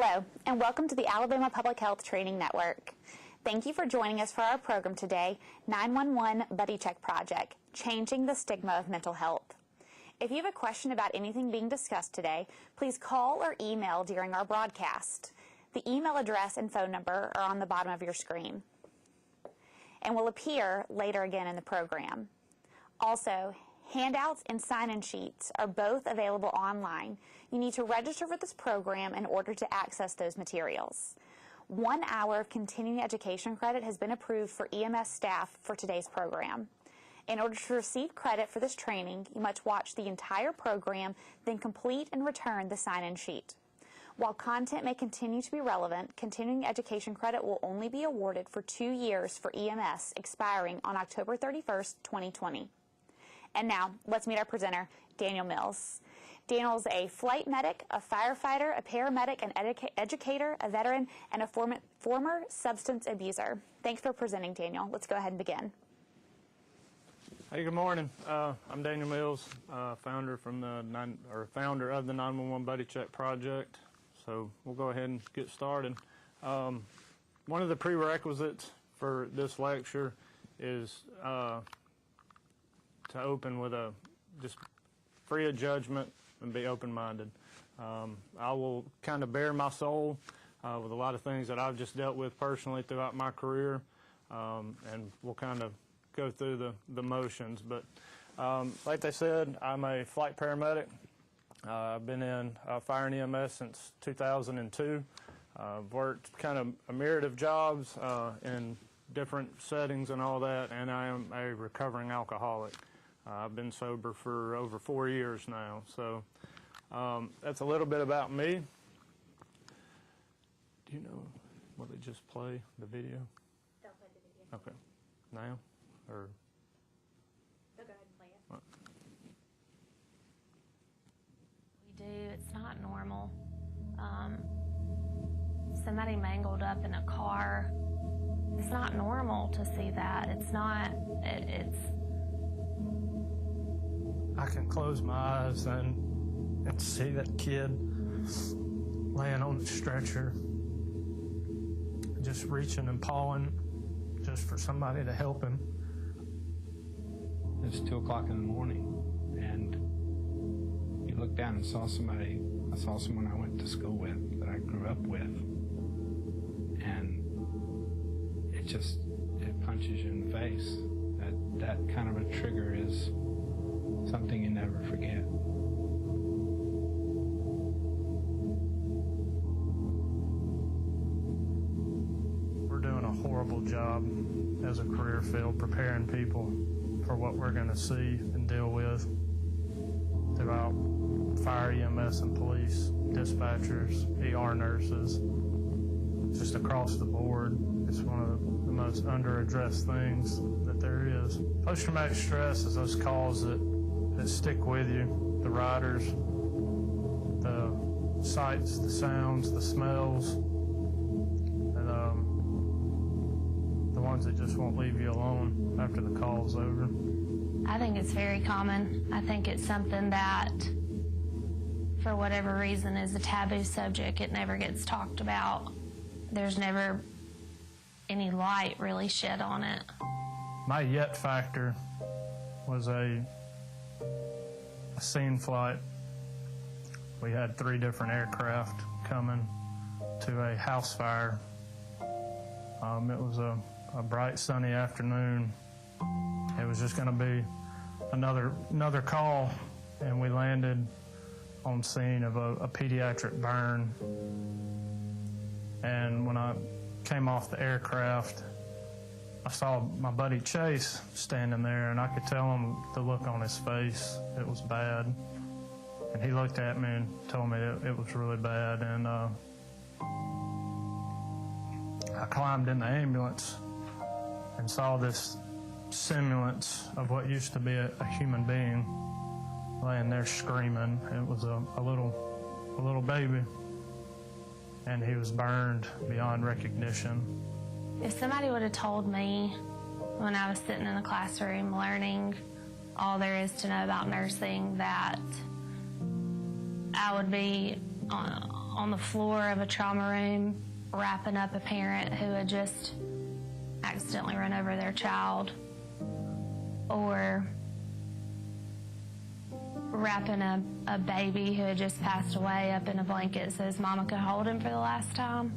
Hello, and welcome to the Alabama Public Health Training Network. Thank you for joining us for our program today, 911 Buddy Check Project, Changing the Stigma of Mental Health. If you have a question about anything being discussed today, please call or email during our broadcast. The email address and phone number are on the bottom of your screen and will appear later again in the program. Also, handouts and sign-in sheets are both available online. You need to register for this program in order to access those materials. 1 hour of continuing education credit has been approved for EMS staff for today's program. In order to receive credit for this training, you must watch the entire program, then complete and return the sign-in sheet. While content may continue to be relevant, continuing education credit will only be awarded for 2 years for EMS, expiring on October 31st, 2020. And now, let's meet our presenter, Daniel Mills. Daniel is a flight medic, a firefighter, a paramedic, an educator, a veteran, and a former substance abuser. Thanks for presenting, Daniel. Let's go ahead and begin. Hey, good morning. I'm Daniel Mills, founder of the 911 Buddy Check Project. So we'll go ahead and get started. One of the prerequisites for this lecture is to open with just free of judgment and be open-minded. I will kind of bare my soul with a lot of things that I've just dealt with personally throughout my career, and we'll kind of go through the motions. But like they said, I'm a flight paramedic. I've been in fire and EMS since 2002. I've worked kind of a myriad of jobs in different settings and all that, and I am a recovering alcoholic. I've been sober for over 4 years now, so that's a little bit about me. Do you know, will they just play the video? They'll play the video. Okay. Now? Or? They'll go ahead and play it. What? We do. It's not normal. Somebody mangled up in a car. It's not normal to see that. It's not, it's... I can close my eyes and see that kid laying on the stretcher, just reaching and pawing just for somebody to help him. It's 2 o'clock in the morning, and you look down and saw somebody. I saw someone I went to school with, that I grew up with, and it punches you in the face. That kind of a trigger is something you never forget. We're doing a horrible job as a career field preparing people for what we're going to see and deal with throughout fire, EMS, and police, dispatchers, ER nurses, just across the board. It's one of the most under-addressed things that there is. Post-traumatic stress is those calls that stick with you, the riders, the sights, the sounds, the smells, and the ones that just won't leave you alone after the call's over. I think it's very common. I think it's something that, for whatever reason, is a taboo subject. It never gets talked about. There's never any light really shed on it. My yet factor was a scene flight. We had 3 different aircraft coming to a house fire. It was a bright sunny afternoon. It was just going to be another call, and we landed on scene of a pediatric burn. And when I came off the aircraft, I saw my buddy Chase standing there, and I could tell him the look on his face. It was bad. And he looked at me and told me it was really bad. And I climbed in the ambulance and saw this semblance of what used to be a human being laying there screaming. It was a little baby, and he was burned beyond recognition. If somebody would have told me when I was sitting in the classroom learning all there is to know about nursing that I would be on on the floor of a trauma room wrapping up a parent who had just accidentally run over their child, or wrapping a baby who had just passed away up in a blanket so his mama could hold him for the last time.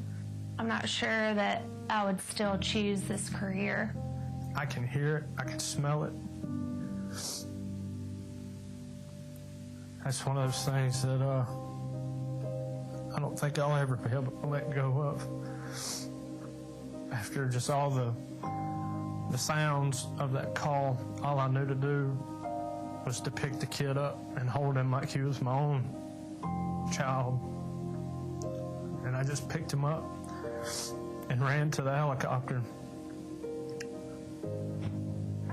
I'm not sure that I would still choose this career. I can hear it, I can smell it. That's one of those things that I don't think I'll ever be able to let go of. After just all the sounds of that call, all I knew to do was to pick the kid up and hold him like he was my own child. And I just picked him up and ran to the helicopter.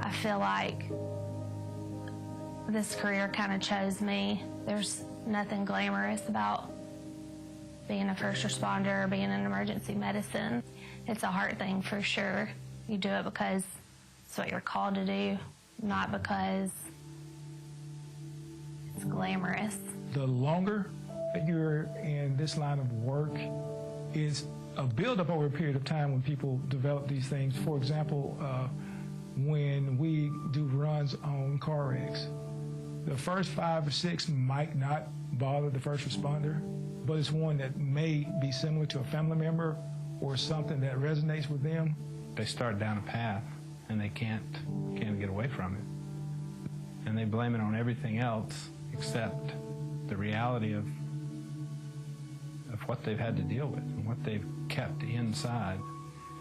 I feel like this career kind of chose me. There's nothing glamorous about being a first responder or being in emergency medicine. It's a heart thing for sure. You do it because it's what you're called to do, not because it's glamorous. The longer that you're in this line of work is a buildup over a period of time when people develop these things. For example, when we do runs on car wrecks, the first 5 or 6 might not bother the first responder, but it's one that may be similar to a family member or something that resonates with them. They start down a path and they can't get away from it. And they blame it on everything else except the reality of what they've had to deal with and what they've kept inside.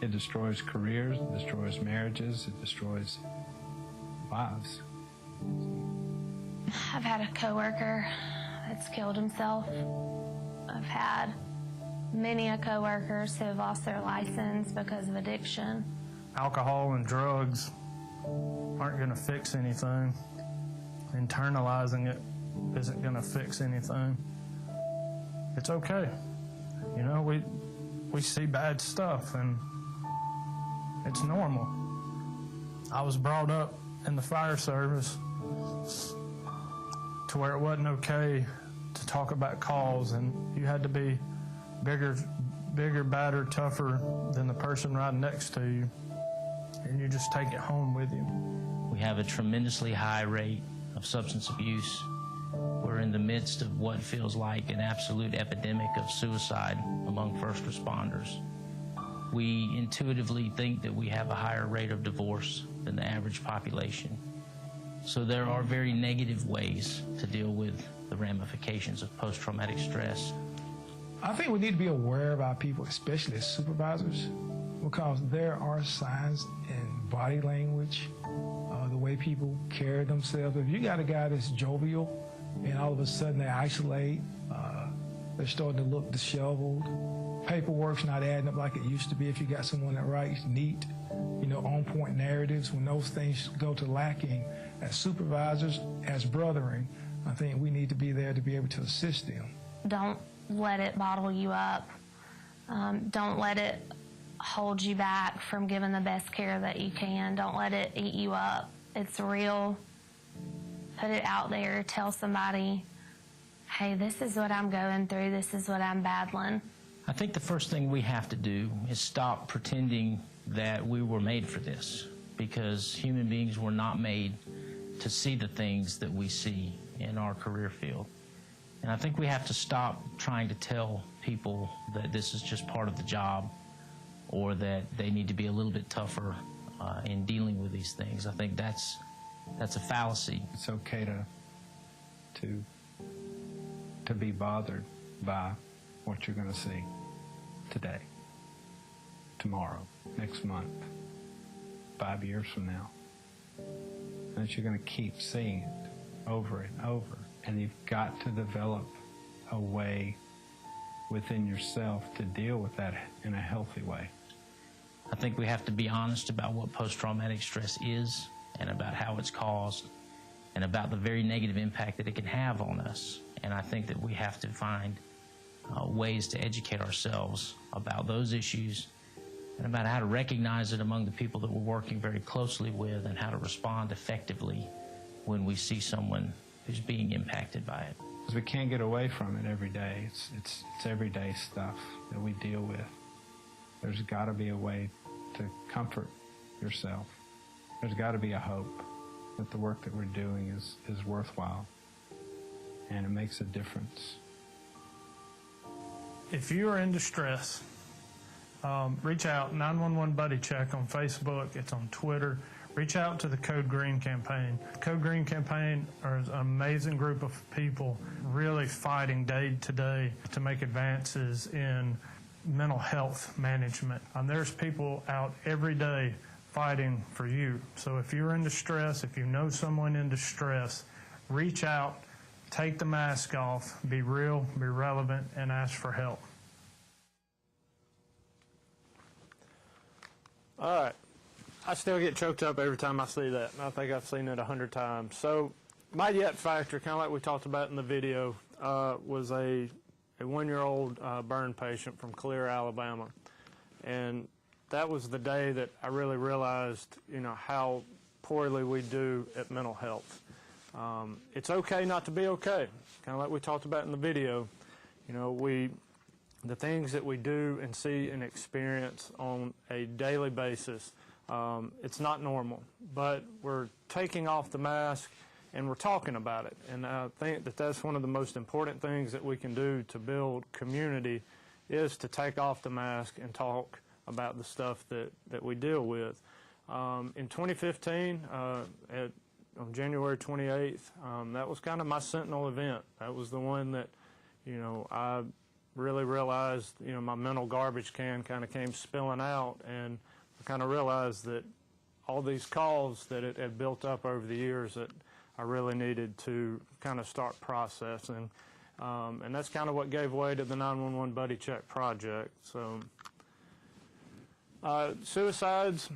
It destroys careers, it destroys marriages, it destroys lives. I've had a coworker that's killed himself. I've had many coworkers who have lost their license because of addiction. Alcohol and drugs aren't going to fix anything. Internalizing it isn't going to fix anything. It's okay. You know, we see bad stuff and it's normal. I was brought up in the fire service to where it wasn't okay to talk about calls, and you had to be bigger, badder, tougher than the person right next to you, and you just take it home with you. We have a tremendously high rate of substance abuse. We're in the midst of what feels like an absolute epidemic of suicide among first responders. We intuitively think that we have a higher rate of divorce than the average population. So there are very negative ways to deal with the ramifications of post-traumatic stress. I think we need to be aware of our people, especially as supervisors, because there are signs in body language, the way people carry themselves. If you got a guy that's jovial and all of a sudden they isolate, they're starting to look disheveled, paperwork's not adding up like it used to be. If you got someone that writes neat, on-point narratives, when those things go to lacking, as supervisors, as brethren, I think we need to be there to be able to assist them. Don't let it bottle you up. Don't let it hold you back from giving the best care that you can. Don't let it eat you up. It's real. Put it out there. Tell somebody, hey, this is what I'm going through. This is what I'm battling. I think the first thing we have to do is stop pretending that we were made for this, because human beings were not made to see the things that we see in our career field. And I think we have to stop trying to tell people that this is just part of the job or that they need to be a little bit tougher in dealing with these things. I think that's a fallacy. It's okay to be bothered by what you're going to see today, tomorrow, next month, 5 years from now. And that you're going to keep seeing it over and over. And you've got to develop a way within yourself to deal with that in a healthy way. I think we have to be honest about what post-traumatic stress is and about how it's caused and about the very negative impact that it can have on us. And I think that we have to find ways to educate ourselves about those issues and about how to recognize it among the people that we're working very closely with and how to respond effectively when we see someone who's being impacted by it. because we can't get away from it every day. It's everyday stuff that we deal with. There's got to be a way to comfort yourself. There's got to be a hope that the work that we're doing is worthwhile and it makes a difference. If you are in distress, reach out, 911 Buddy Check on Facebook, it's on Twitter. Reach out to the Code Green campaign. Code Green campaign is an amazing group of people really fighting day to day to make advances in mental health management. There's people out every day fighting for you. So if you're in distress, if you know someone in distress, reach out, take the mask off, be real, be relevant, and ask for help. All right. I still get choked up every time I see that, and I think I've seen it 100 times. So my yet factor, kind of like we talked about in the video, was a 1-year-old burn patient from Clear, Alabama. And that was the day that I really realized, how poorly we do at mental health. It's okay not to be okay, kind of like we talked about in the video. The things that we do and see and experience on a daily basis, it's not normal, but we're taking off the mask and we're talking about it. And I think that that's one of the most important things that we can do to build community is to take off the mask and talk about the stuff that we deal with. In 2015, on January 28th, that was kind of my sentinel event. That was the one that, I really realized, my mental garbage can kind of came spilling out, and I kind of realized that all these calls that it had built up over the years that I really needed to kind of start processing. And that's kind of what gave way to the 911 Buddy Check project. So, suicides,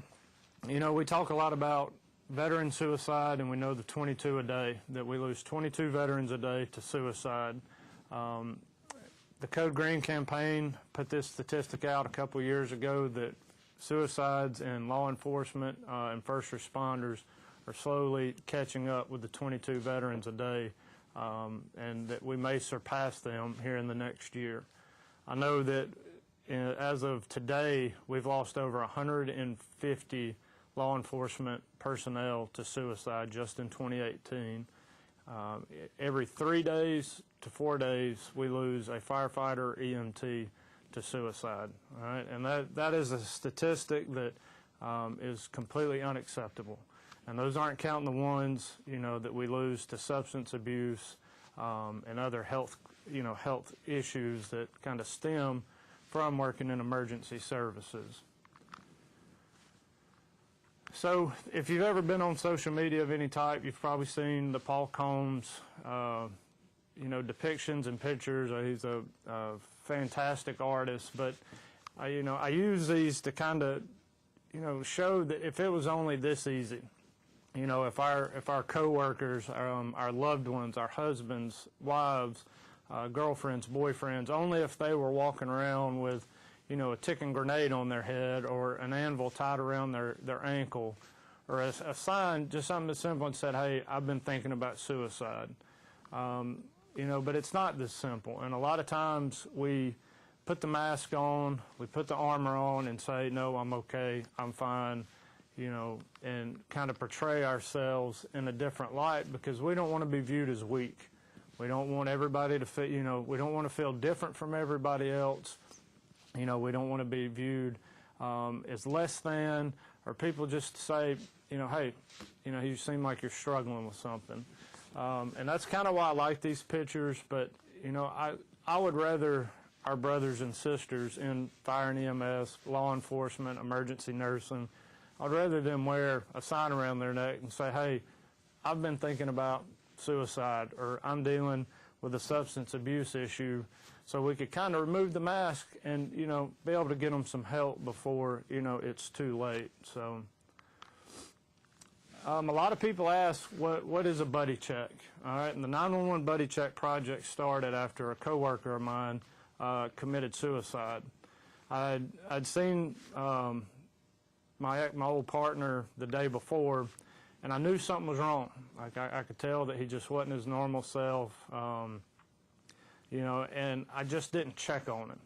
we talk a lot about veteran suicide, and we know the 22 a day, that we lose 22 veterans a day to suicide. The Code Green campaign put this statistic out a couple years ago that suicides in law enforcement and first responders are slowly catching up with the 22 veterans a day, and that we may surpass them here in the next year. I know that as of today, we've lost over 150 law enforcement personnel to suicide just in 2018. Every 3 days to 4 days, we lose a firefighter or EMT to suicide. All right? And that is a statistic that is completely unacceptable. And those aren't counting the ones, that we lose to substance abuse and other health issues that kind of stem from working in emergency services. So if you've ever been on social media of any type, you've probably seen the Paul Combs, depictions and pictures. He's a fantastic artist, but I use these to kind of, show that if it was only this easy, if our coworkers, our loved ones, our husbands, wives, girlfriends, boyfriends, only if they were walking around with, a ticking grenade on their head or an anvil tied around their ankle, or a sign, just something as simple and said, hey, I've been thinking about suicide. But it's not this simple. And a lot of times we put the mask on, we put the armor on and say, no, I'm okay, I'm fine, and kind of portray ourselves in a different light because we don't want to be viewed as weak. We don't want everybody to feel, we don't want to feel different from everybody else. We don't want to be viewed as less than, or people just say, hey, you seem like you're struggling with something. And that's kind of why I like these pictures, but, I would rather our brothers and sisters in fire and EMS, law enforcement, emergency nursing, I'd rather them wear a sign around their neck and say, hey, I've been thinking about suicide, or I'm dealing with a substance abuse issue, so we could kind of remove the mask and, be able to get them some help before, it's too late. So a lot of people ask, what is a buddy check? All right, and the 911 Buddy Check project started after a coworker of mine committed suicide. I'd seen my old partner the day before, and I knew something was wrong. Like I could tell that he just wasn't his normal self. and I just didn't check on him.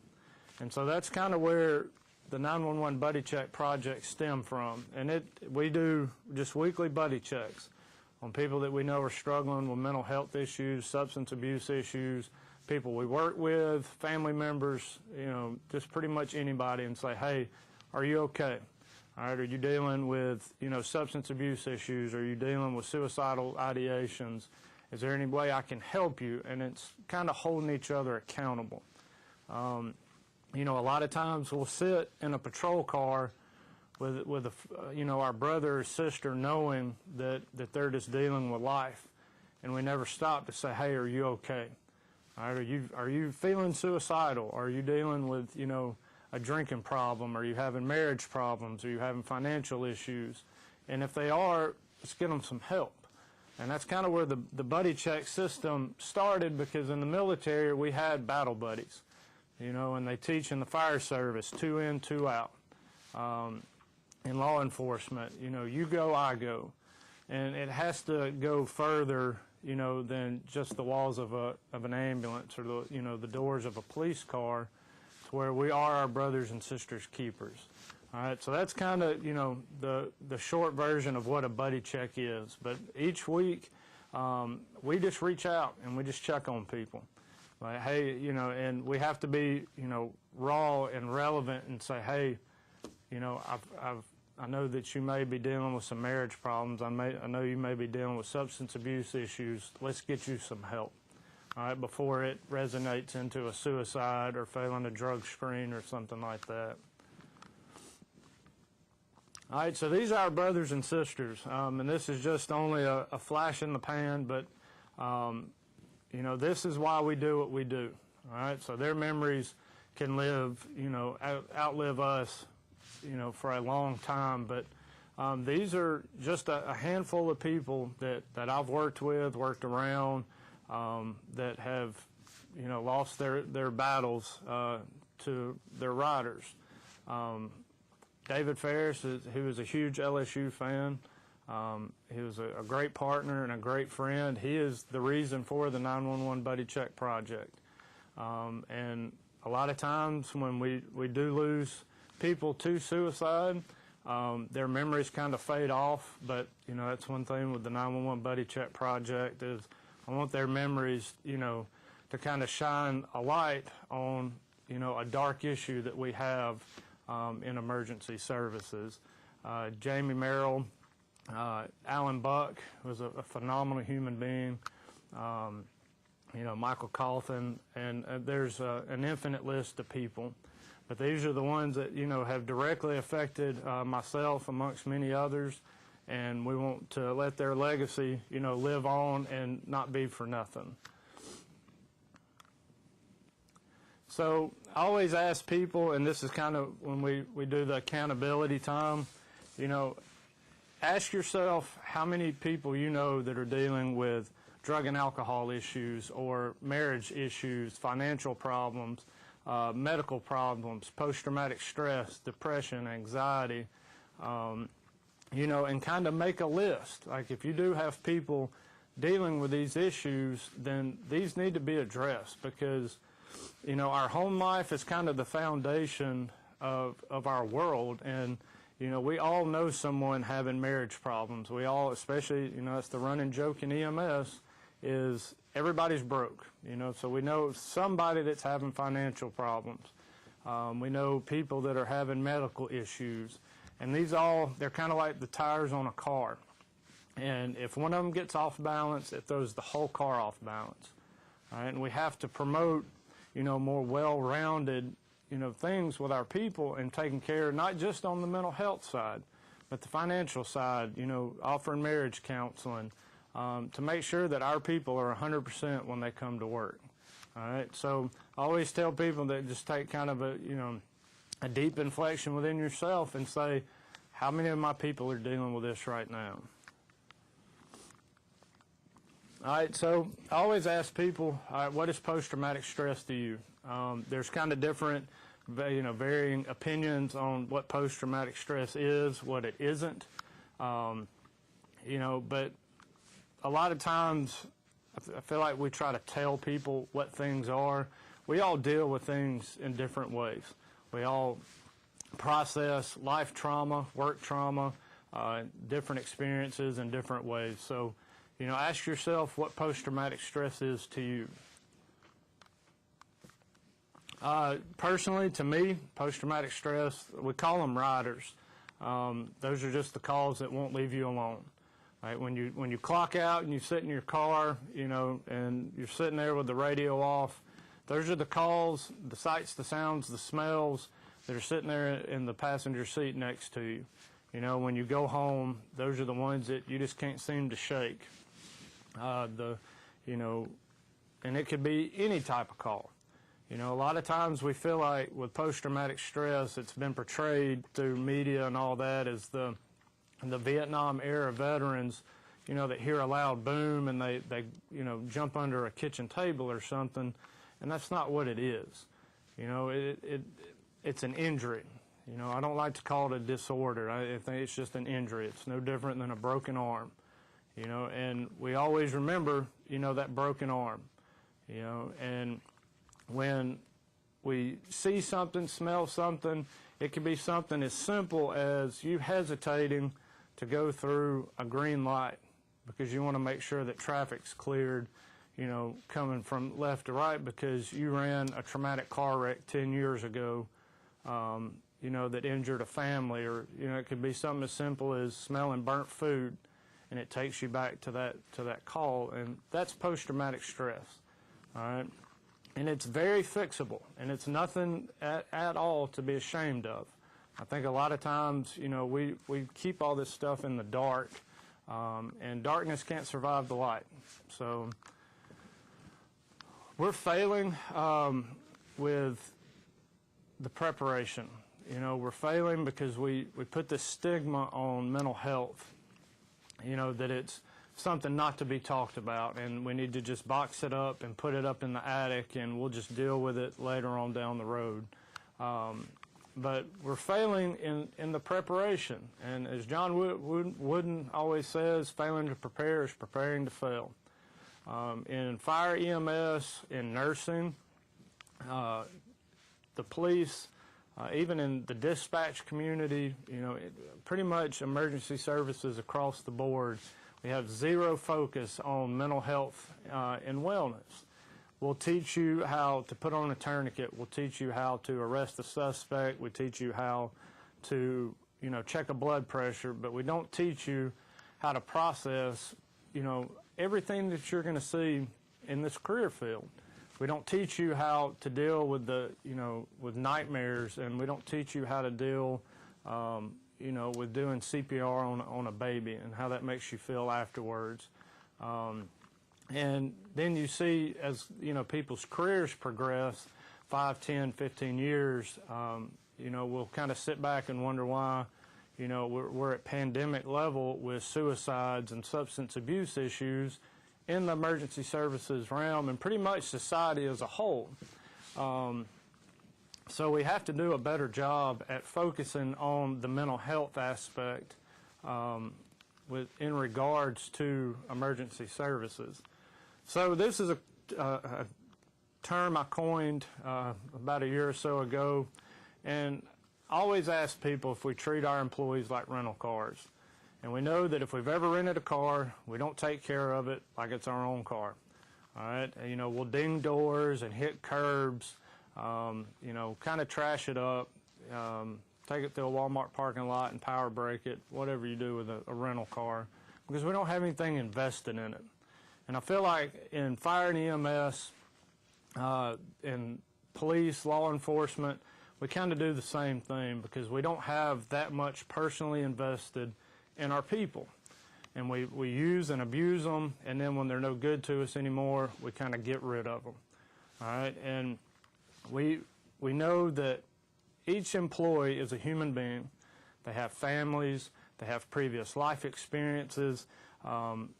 And so that's kind of where the 911 Buddy Check project stemmed from. And we do just weekly buddy checks on people that we know are struggling with mental health issues, substance abuse issues, people we work with, family members, just pretty much anybody, and say, hey, are you okay? All right, are you dealing with, substance abuse issues? Are you dealing with suicidal ideations? Is there any way I can help you? And it's kind of holding each other accountable. A lot of times we'll sit in a patrol car with our brother or sister knowing that they're just dealing with life, and we never stop to say, hey, are you okay? All right, are you feeling suicidal? Are you dealing with, a drinking problem? Are you having marriage problems? Are you having financial issues? And if they are, let's get them some help. And that's kind of where the buddy check system started, because in the military we had battle buddies, and they teach in the fire service, 2 in, 2 out. In law enforcement, you go, I go. And it has to go further, than just the walls of an ambulance or the doors of a police car, to where we are our brothers and sisters keepers. All right, so that's kind of, the short version of what a buddy check is. But each week, we just reach out and we just check on people. Like, hey, and we have to be, raw and relevant and say, hey, I know that you may be dealing with some marriage problems. I know you may be dealing with substance abuse issues. Let's get you some help, all right, before it resonates into a suicide or failing a drug screen or something like that. All right, so these are our brothers and sisters, and this is just only a flash in the pan, but, this is why we do what we do, all right? So their memories can live, outlive us, for a long time, but these are just a handful of people that I've worked with, worked around, that have, lost their battles to their riders. David Ferris, who is a huge LSU fan, he was a great partner and a great friend. He is the reason for the 911 Buddy Check project. And a lot of times when we do lose people to suicide, their memories kind of fade off, but that's one thing with the 911 Buddy Check project is I want their memories, to kind of shine a light on, a dark issue that we have in emergency services. Jamie Merrill, Alan Buck was a phenomenal human being. Michael Cauthen, and there's an infinite list of people. But these are the ones that, have directly affected myself amongst many others, and we want to let their legacy, live on and not be for nothing. So I always ask people, and this is kind of when we do the accountability time, ask yourself how many people that are dealing with drug and alcohol issues or marriage issues, financial problems, medical problems, post-traumatic stress, depression, anxiety, and kind of make a list. Like if you do have people dealing with these issues, then these need to be addressed because, our home life is kind of the foundation of our world. And, we all know someone having marriage problems. We all, especially, it's the running joke in EMS, is everybody's broke, so we know somebody that's having financial problems. We know people that are having medical issues, and they're kind of like the tires on a car. And if one of them gets off balance, it throws the whole car off balance. All right? And we have to promote, more well-rounded, things with our people and taking care, not just on the mental health side, but the financial side, offering marriage counseling, to make sure that our people are 100% when they come to work. All right, so I always tell people that just take kind of a deep inflection within yourself and say, how many of my people are dealing with this right now? All right, so I always ask people, all right, what is post-traumatic stress to you? There's kind of different, varying opinions on what post-traumatic stress is, what it isn't, but a lot of times I feel like we try to tell people what things are. We all deal with things in different ways. We all process life trauma, work trauma, different experiences in different ways. So, you know, ask yourself what post-traumatic stress is to you. Personally, to me, post-traumatic stress, we call them riders. Those are just the calls that won't leave you alone. Right? When you clock out and you sit in your car, you know, and you're sitting there with the radio off, those are the calls, the sights, the sounds, the smells that are sitting there in the passenger seat next to you. You know, when you go home, those are the ones that you just can't seem to shake. You know, and it could be any type of call. You know, a lot of times we feel like with post-traumatic stress, it's been portrayed through media and all that as the Vietnam era veterans, you know, that hear a loud boom and they you know, jump under a kitchen table or something, and that's not what it is. You know, it's an injury. You know, I don't like to call it a disorder. I think it's just an injury. It's no different than a broken arm. You know, and we always remember, you know, that broken arm. You know, and when we see something, smell something, it can be something as simple as you hesitating to go through a green light because you want to make sure that traffic's cleared, you know, coming from left to right because you ran a traumatic car wreck 10 years ago, you know, that injured a family, or, you know, it could be something as simple as smelling burnt food, and it takes you back to that call, and that's post-traumatic stress, all right? And it's very fixable, and it's nothing at all to be ashamed of. I think a lot of times, you know, we keep all this stuff in the dark, and darkness can't survive the light. So we're failing with the preparation. You know, we're failing because we put this stigma on mental health, you know, that it's something not to be talked about, and we need to just box it up and put it up in the attic, and we'll just deal with it later on down the road. But we're failing in the preparation, and as John Wooden always says, failing to prepare is preparing to fail. In fire, EMS, in nursing, the police, even in the dispatch community, you know, pretty much emergency services across the board, we have zero focus on mental health and wellness. We'll teach you how to put on a tourniquet. We'll teach you how to arrest a suspect. We teach you how to, you know, check a blood pressure, but we don't teach you how to process, you know, everything that you're going to see in this career field. We don't teach you how to deal with with nightmares, and we don't teach you how to deal, you know, with doing CPR on a baby and how that makes you feel afterwards. And then you see, as, you know, people's careers progress, 5, 10, 15 years, you know, we'll kind of sit back and wonder why, you know, we're at pandemic level with suicides and substance abuse issues in the emergency services realm and pretty much society as a whole. So we have to do a better job at focusing on the mental health aspect in regards to emergency services. So this is a term I coined about a year or so ago, and I always ask people if we treat our employees like rental cars. And we know that if we've ever rented a car, we don't take care of it like it's our own car. All right, and, you know, we'll ding doors and hit curbs, you know, kind of trash it up, take it to a Walmart parking lot and power brake it, whatever you do with a rental car, because we don't have anything invested in it. And I feel like in fire and EMS, in police, law enforcement, we kind of do the same thing because we don't have that much personally invested in our people. And we use and abuse them, and then when they're no good to us anymore, we kind of get rid of them. All right, and we know that each employee is a human being. They have families, they have previous life experiences,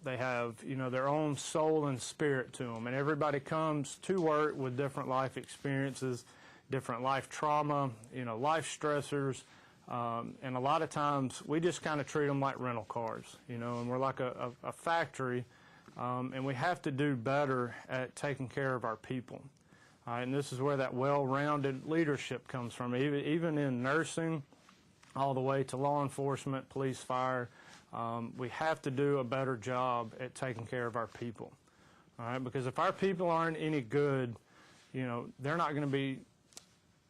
they have, you know, their own soul and spirit to them, and everybody comes to work with different life experiences, different life trauma, you know, life stressors, and a lot of times we just kind of treat them like rental cars, you know, and we're like a factory and we have to do better at taking care of our people. And this is where that well-rounded leadership comes from, even in nursing, all the way to law enforcement, police, fire. We have to do a better job at taking care of our people. All right, because if our people aren't any good, they're not going to be,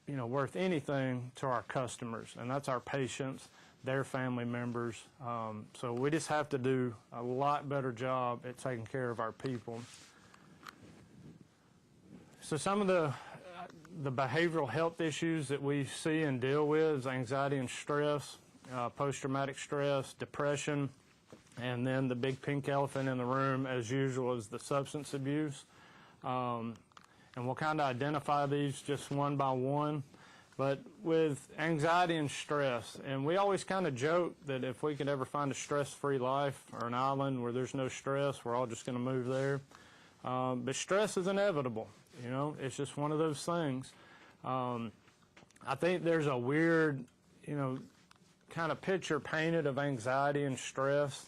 worth anything to our customers, and that's our patients, their family members. So we just have to do a lot better job at taking care of our people. So some of the behavioral health issues that we see and deal with is anxiety and stress, post-traumatic stress, depression, and then the big pink elephant in the room, as usual, is the substance abuse. And we'll kind of identify these just one by one. But with anxiety and stress, and we always kind of joke that if we could ever find a stress-free life or an island where there's no stress, we're all just going to move there. But stress is inevitable. It's just one of those things. I think there's a weird, kind of picture painted of anxiety and stress.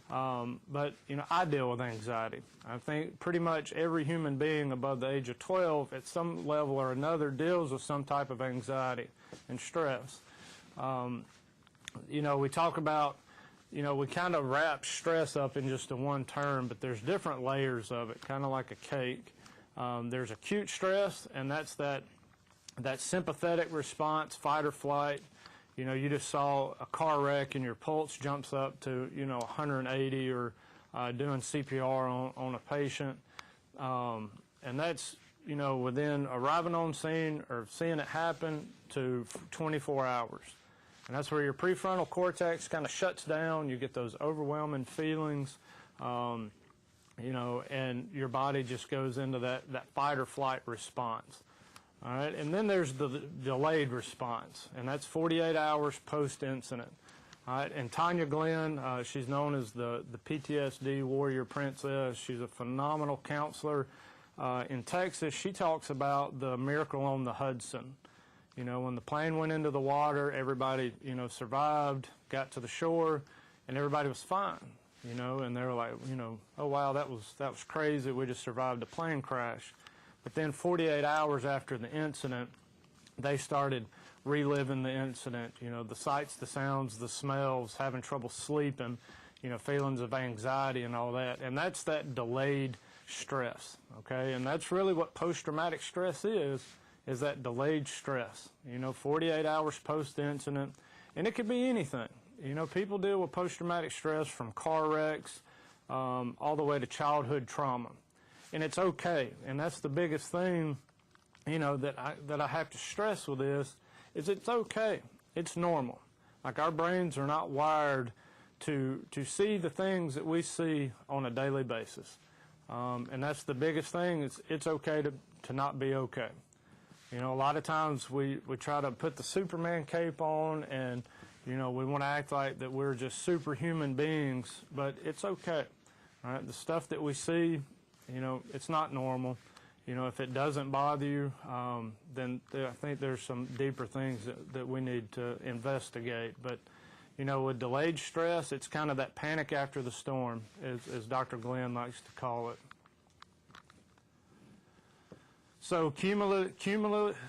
But I deal with anxiety. I think pretty much every human being above the age of 12 at some level or another deals with some type of anxiety and stress. We talk about, we kind of wrap stress up in just a one term, but there's different layers of it, kind of like a cake. There's acute stress, and that's that sympathetic response, fight or flight. You just saw a car wreck and your pulse jumps up to, 180, or doing CPR on a patient. And that's, within arriving on scene or seeing it happen to 24 hours. And that's where your prefrontal cortex kind of shuts down. You get those overwhelming feelings, and your body just goes into that fight or flight response. All right, and then there's the delayed response, and that's 48 hours post-incident. All right, and Tanya Glenn, she's known as the PTSD warrior princess. She's a phenomenal counselor in Texas. She talks about the miracle on the Hudson. When the plane went into the water, everybody, survived, got to the shore, and everybody was fine. And they were like, oh wow, that was crazy. We just survived a plane crash. But then 48 hours after the incident, they started reliving the incident, the sights, the sounds, the smells, having trouble sleeping, feelings of anxiety and all that. And that's that delayed stress, okay? And that's really what post-traumatic stress is that delayed stress, 48 hours post-incident. And it could be anything. People deal with post-traumatic stress from car wrecks all the way to childhood trauma. And it's okay, and that's the biggest thing, that I have to stress with this, is it's okay. It's normal. Like, our brains are not wired to see the things that we see on a daily basis. And that's the biggest thing, it's okay to not be okay. A lot of times we try to put the Superman cape on, and, we want to act like that we're just superhuman beings, but it's okay. All right? The stuff that we see, it's not normal. If it doesn't bother you, then I think there's some deeper things that we need to investigate. But, with delayed stress, it's kind of that panic after the storm, as Dr. Glenn likes to call it. So cumulative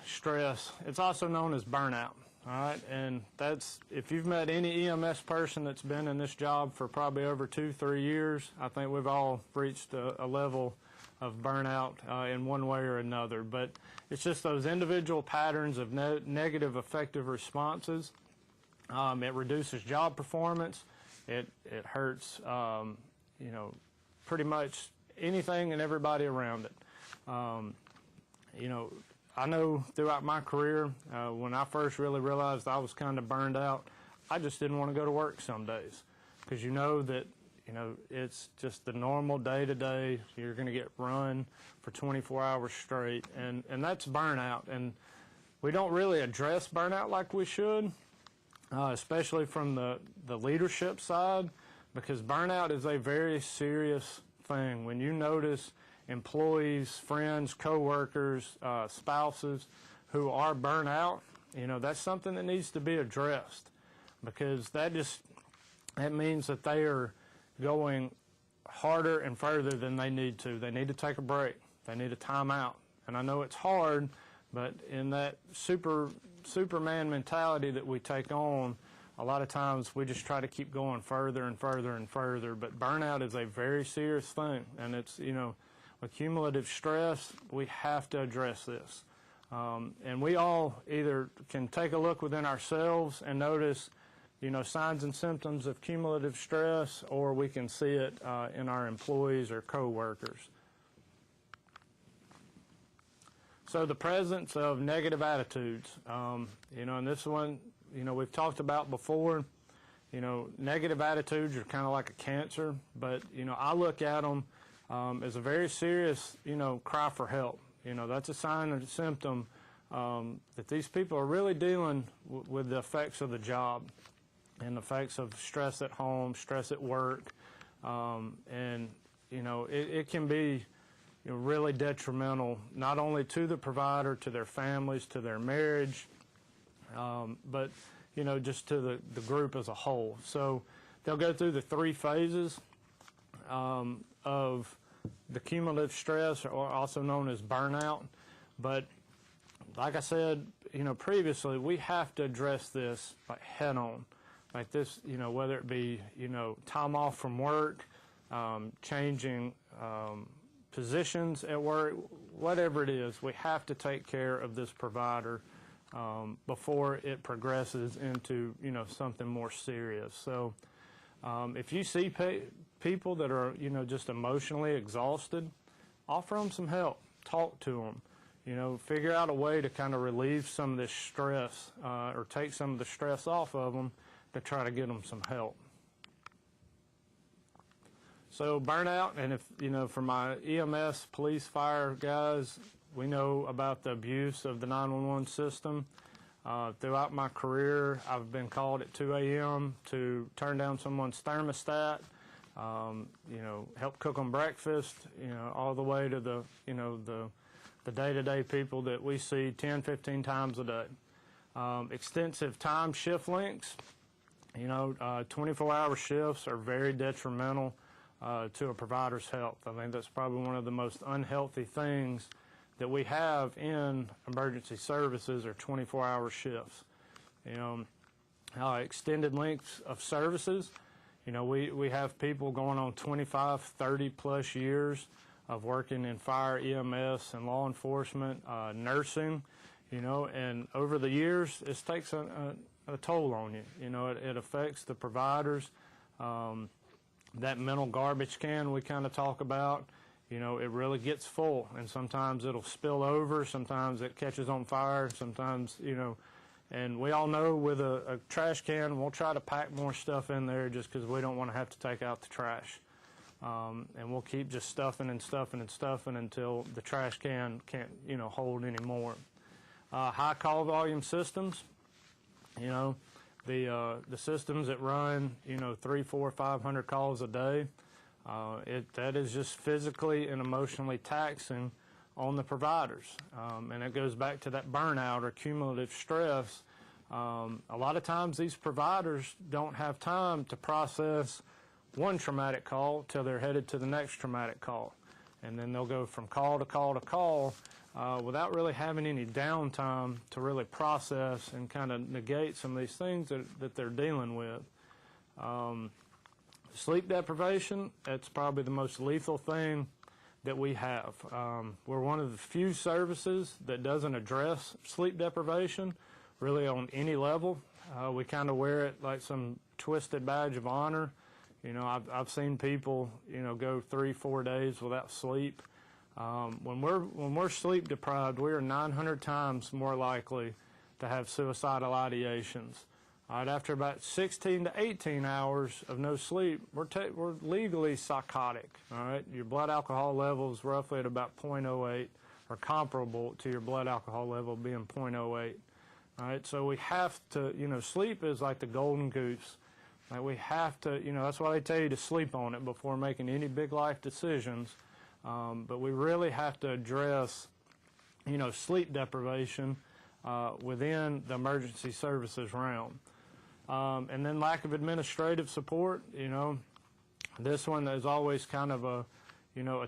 stress, it's also known as burnout. All right, and that's, if you've met any EMS person that's been in this job for probably over 2-3 years, I think we've all reached a level of burnout in one way or another. But it's just those individual patterns of negative affective responses. It reduces job performance. It hurts, pretty much anything and everybody around it. I know throughout my career, when I first really realized I was kind of burned out, I just didn't want to go to work some days, because that, it's just the normal day-to-day. You're going to get run for 24 hours straight, and that's burnout. And we don't really address burnout like we should, especially from the leadership side, because burnout is a very serious thing. When you notice employees, friends, co-workers, spouses who are burnt out, that's something that needs to be addressed, because that means that they are going harder and further than they need to. They need to take a break. They need a timeout. And I know it's hard, but in that Superman mentality that we take on, a lot of times we just try to keep going further and further and further. But burnout is a very serious thing, and it's, you know, with cumulative stress, we have to address this. And we all either can take a look within ourselves and notice, you know, signs and symptoms of cumulative stress, or we can see it in our employees or coworkers. So the presence of negative attitudes, you know, and this one, you know, we've talked about before. You know, negative attitudes are kind of like a cancer, but, you know, I look at them as a very serious, you know, cry for help. You know, that's a sign or a symptom that these people are really dealing with the effects of the job and the effects of stress at home, stress at work, and, you know, it can be, you know, really detrimental, not only to the provider, to their families, to their marriage, but, you know, just to the group as a whole. So they'll go through the 3 phases of the cumulative stress, or also known as burnout. But like I said, you know, previously, we have to address this like head on. Like this, you know, whether it be, you know, time off from work, changing positions at work, whatever it is, we have to take care of this provider before it progresses into, you know, something more serious. So if you see people that are, you know, just emotionally exhausted, offer them some help, talk to them, you know, figure out a way to kind of relieve some of this stress or take some of the stress off of them to try to get them some help. So burnout, and if, you know, for my EMS, police, fire guys, we know about the abuse of the 911 system. Throughout my career, I've been called at 2 a.m. to turn down someone's thermostat, you know, help cook them breakfast, you know, all the way to the, you know, the day-to-day people that we see 10, 15 times a day. Extensive time shift lengths, you know, 24-hour shifts are very detrimental to a provider's health. I think that's probably one of the most unhealthy things that we have in emergency services are 24-hour shifts. You know, extended lengths of services. You know, we have people going on 25, 30 plus years of working in fire, EMS, and law enforcement, nursing, you know, and over the years, it takes a toll on you. You know, it affects the providers. That mental garbage can we kind of talk about, you know, it really gets full, and sometimes it'll spill over, sometimes it catches on fire, sometimes, you know, and we all know with a trash can, we'll try to pack more stuff in there just because we don't want to have to take out the trash. And we'll keep just stuffing and stuffing and stuffing until the trash can can't, you know, hold anymore. High call volume systems, you know, the systems that run, you know, 300, 400, 500 calls a day, that is just physically and emotionally taxing on the providers. And it goes back to that burnout or cumulative stress. A lot of times these providers don't have time to process one traumatic call till they're headed to the next traumatic call. And then they'll go from call to call to call without really having any downtime to really process and kind of negate some of these things that they're dealing with. Sleep deprivation, that's probably the most lethal thing that we have. We're one of the few services that doesn't address sleep deprivation really on any level. We kind of wear it like some twisted badge of honor. You know, I've seen people, you know, go 3-4 days without sleep. When we're sleep deprived, we are 900 times more likely to have suicidal ideations. All right, after about 16 to 18 hours of no sleep, we're legally psychotic. All right, your blood alcohol level is roughly at about 0.08, or comparable to your blood alcohol level being 0.08. All right, so we have to, you know, sleep is like the golden goose. Like we have to, you know, that's why they tell you to sleep on it before making any big life decisions. But we really have to address, you know, sleep deprivation within the emergency services realm. And then lack of administrative support, you know, This one is always kind of a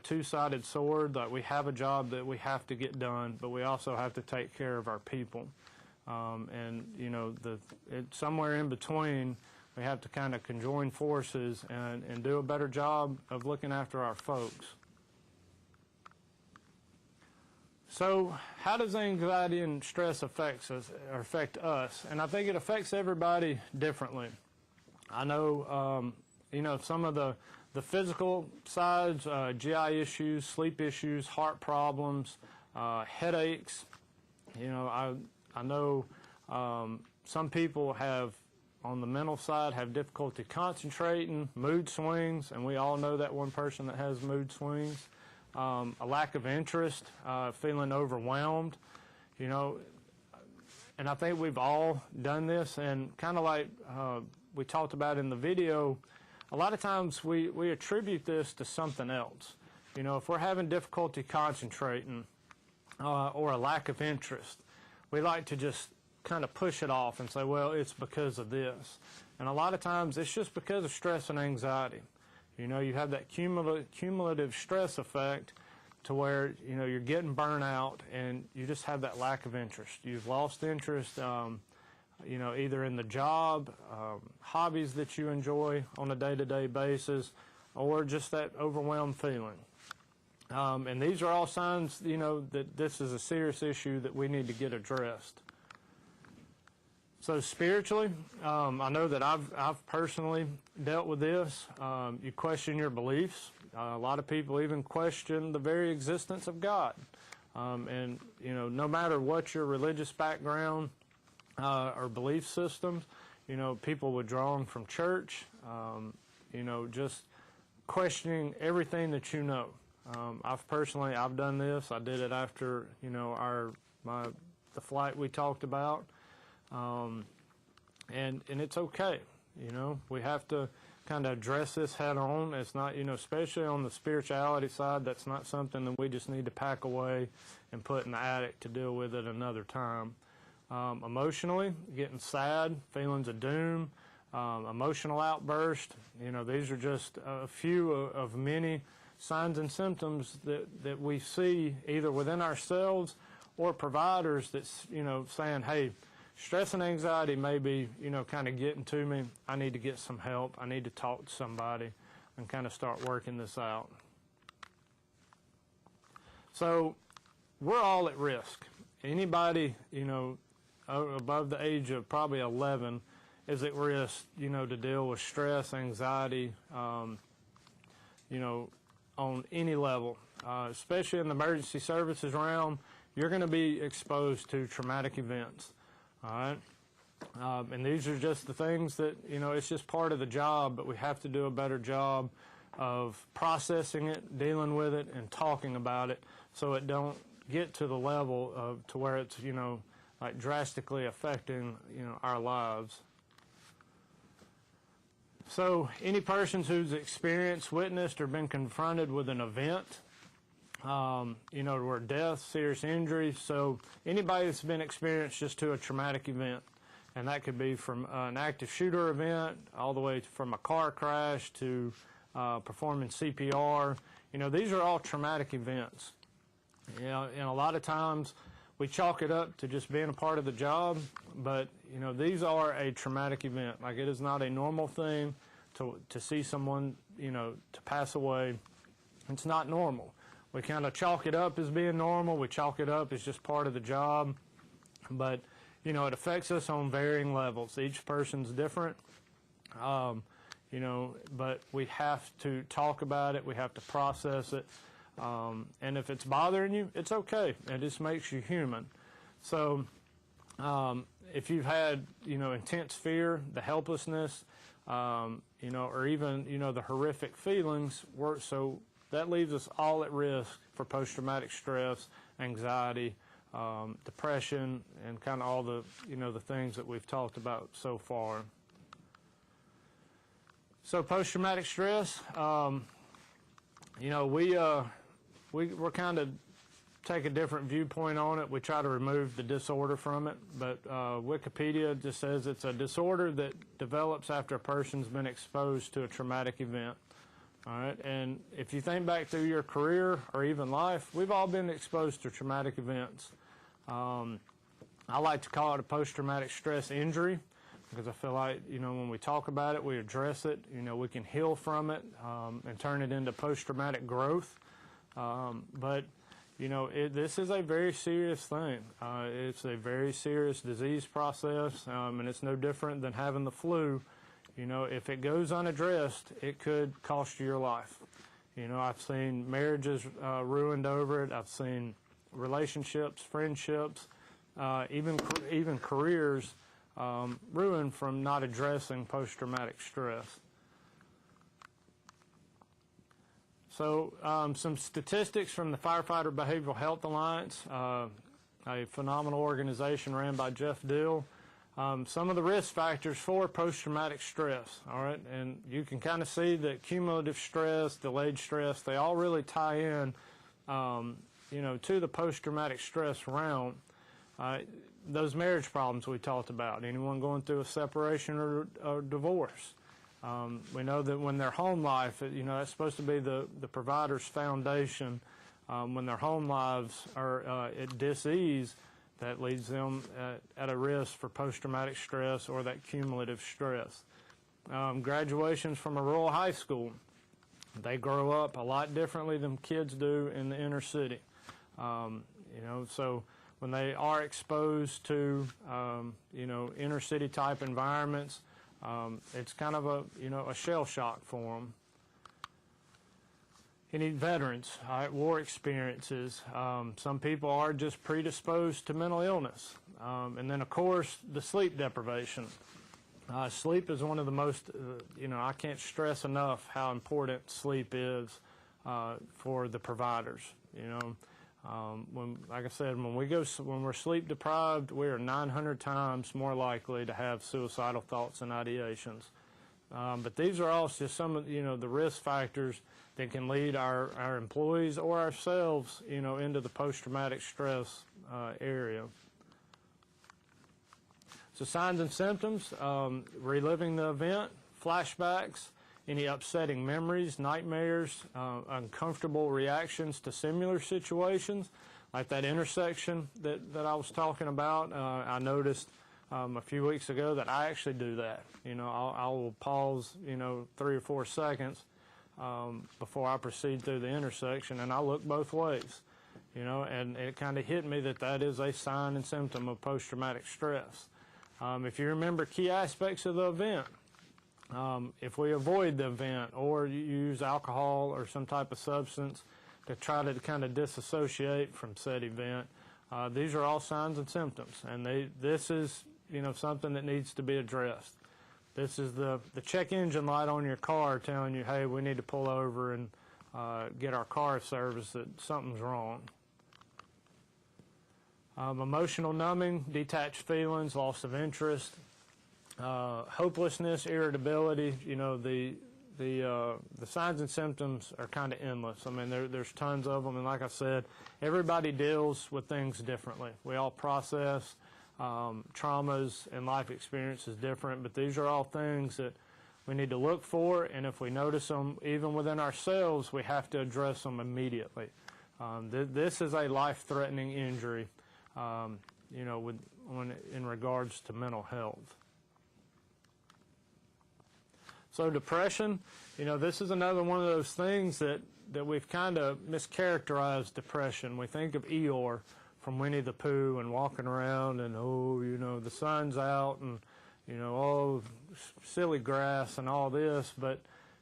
two-sided sword. Like, we have a job that we have to get done, but we also have to take care of our people. And somewhere in between, we have to kind of conjoin forces and do a better job of looking after our folks. So how does anxiety and stress affect us? And I think it affects everybody differently. I know, some of the physical sides, GI issues, sleep issues, heart problems, headaches. I know some people have, on the mental side, have difficulty concentrating, mood swings, and we all know that one person that has mood swings. A lack of interest, feeling overwhelmed, and I think we've all done this, and kind of like we talked about in the video, a lot of times we attribute this to something else. If we're having difficulty concentrating or a lack of interest, we like to just kind of push it off and say, well, it's because of this. And a lot of times it's just because of stress and anxiety. You have that cumulative stress effect to where, you're getting burnt out and you just have that lack of interest. You've lost interest, either in the job, hobbies that you enjoy on a day-to-day basis, or just that overwhelmed feeling. And these are all signs, that this is a serious issue that we need to get addressed. So spiritually, I know that I've personally dealt with this. You question your beliefs. A lot of people even question the very existence of God. And no matter what your religious background or belief systems, people withdrawing from church, just questioning everything that you know. I've done this. I did it after the flight we talked about. And it's okay, we have to kind of address this head on. It's not, especially on the spirituality side, that's not something that we just need to pack away and put in the attic to deal with it another time. Emotionally, getting sad, feelings of doom, emotional outburst, these are just a few of many signs and symptoms that we see either within ourselves or providers that's, saying, hey, stress and anxiety may be, kind of getting to me. I need to get some help. I need to talk to somebody and kind of start working this out. So we're all at risk. Anybody, above the age of probably 11 is at risk, to deal with stress, anxiety, on any level, especially in the emergency services realm. You're going to be exposed to traumatic events. All right, and these are just the things that, it's just part of the job, but we have to do a better job of processing it, dealing with it, and talking about it so it don't get to the level of to where it's, like drastically affecting, our lives. So any persons who's experienced, witnessed, or been confronted with an event, where death, serious injury. So anybody that's been experienced just to a traumatic event, and that could be from an active shooter event all the way from a car crash to performing CPR. These are all traumatic events. And a lot of times we chalk it up to just being a part of the job, but these are a traumatic event. Like, it is not a normal thing to see someone, to pass away. It's not normal. We kind of chalk it up as being normal. We chalk it up as just part of the job. But, it affects us on varying levels. Each person's different, but we have to talk about it. We have to process it. And if it's bothering you, it's okay. It just makes you human. So if you've had, intense fear, the helplessness, or even, the horrific feelings, so that leaves us all at risk for post-traumatic stress, anxiety, depression, and kind of all the, the things that we've talked about so far. So post-traumatic stress, we're kind of take a different viewpoint on it. We try to remove the disorder from it, but Wikipedia just says it's a disorder that develops after a person's been exposed to a traumatic event. All right, and if you think back through your career or even life, we've all been exposed to traumatic events. I like to call it a post-traumatic stress injury because I feel like, when we talk about it, we address it, we can heal from it and turn it into post-traumatic growth. But this is a very serious thing. It's a very serious disease process, and it's no different than having the flu. If it goes unaddressed, it could cost you your life. I've seen marriages ruined over it. I've seen relationships, friendships, even careers ruined from not addressing post-traumatic stress. So some statistics from the Firefighter Behavioral Health Alliance, a phenomenal organization ran by Jeff Dill. Some of the risk factors for post-traumatic stress, all right? And you can kind of see that cumulative stress, delayed stress, they all really tie in, to the post-traumatic stress realm. Those marriage problems we talked about, anyone going through a separation or divorce. We know that when their home life, that's supposed to be the provider's foundation. When their home lives are at dis-ease, that leads them at a risk for post-traumatic stress or that cumulative stress. Graduations from a rural high school, they grow up a lot differently than kids do in the inner city. So when they are exposed to, inner city type environments, it's kind of a shell shock for them. Any veterans, war experiences. Some people are just predisposed to mental illness. And then, of course, the sleep deprivation. Sleep is one of the most, I can't stress enough how important sleep is for the providers. Like I said, when we're sleep deprived, we are 900 times more likely to have suicidal thoughts and ideations. But these are all just some of, the risk factors that can lead our employees or ourselves, into the post-traumatic stress area. So signs and symptoms, reliving the event, flashbacks, any upsetting memories, nightmares, uncomfortable reactions to similar situations, like that intersection that I was talking about. I noticed a few weeks ago that I actually do that. I will pause, 3 or 4 seconds before I proceed through the intersection, and I look both ways, and it kind of hit me that is a sign and symptom of post-traumatic stress. If you remember key aspects of the event, if we avoid the event or you use alcohol or some type of substance to try to kind of disassociate from said event, these are all signs and symptoms, and this is something that needs to be addressed. This is the check engine light on your car telling you, hey, we need to pull over and get our car serviced, that something's wrong. Emotional numbing, detached feelings, loss of interest, hopelessness, irritability. The signs and symptoms are kind of endless. I mean, there's tons of them, and like I said, everybody deals with things differently. We all process traumas and life experiences different, but these are all things that we need to look for, and if we notice them even within ourselves, we have to address them immediately. This is a life-threatening injury, in regards to mental health. So depression, this is another one of those things that we've kind of mischaracterized depression. We think of Eeyore from Winnie the Pooh and walking around and, the sun's out and, silly grass and all this. But,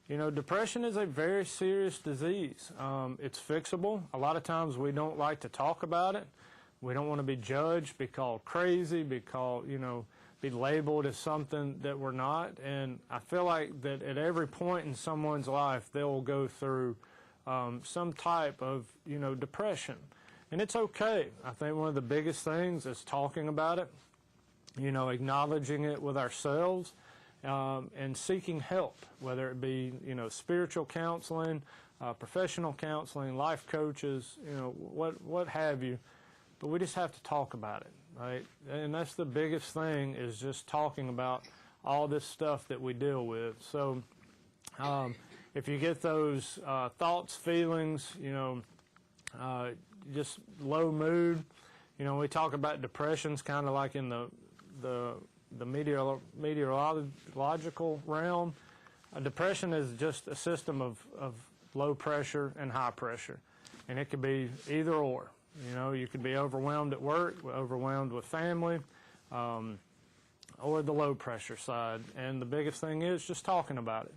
depression is a very serious disease. It's fixable. A lot of times we don't like to talk about it. We don't want to be judged, be called crazy, be labeled as something that we're not. And I feel like that at every point in someone's life, they will go through some type of, depression. And it's okay. I think one of the biggest things is talking about it, acknowledging it with ourselves, and seeking help, whether it be, spiritual counseling, professional counseling, life coaches, what have you. But we just have to talk about it, right? And that's the biggest thing, is just talking about all this stuff that we deal with. So if you get those thoughts, feelings, just low mood, we talk about depressions kind of like in the meteorological realm. Depression is just a system of low pressure and high pressure, and it could be either or. You could be overwhelmed at work, overwhelmed with family, or the low pressure side. And the biggest thing is just talking about it.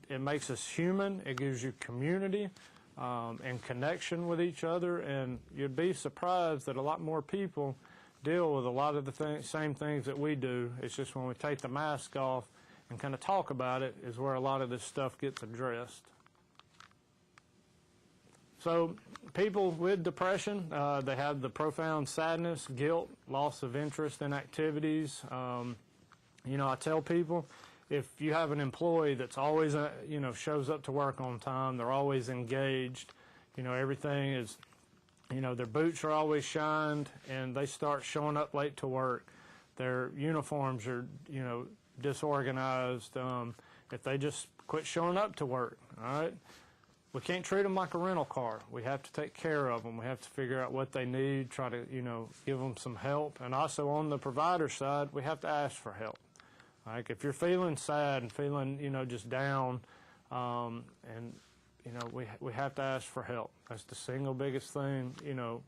It makes us human. It gives you community and connection with each other. And you'd be surprised that a lot more people deal with a lot of the same things that we do. It's just when we take the mask off and kind of talk about it is where a lot of this stuff gets addressed. So people with depression, they have the profound sadness, guilt, loss of interest in activities. I tell people, if you have an employee that's always, shows up to work on time, they're always engaged, everything is, their boots are always shined, and they start showing up late to work. Their uniforms are, disorganized. If they just quit showing up to work, all right? We can't treat them like a rental car. We have to take care of them. We have to figure out what they need, try to, give them some help. And also on the provider side, we have to ask for help. Like if you're feeling sad and feeling, just down, we have to ask for help. That's the single biggest thing,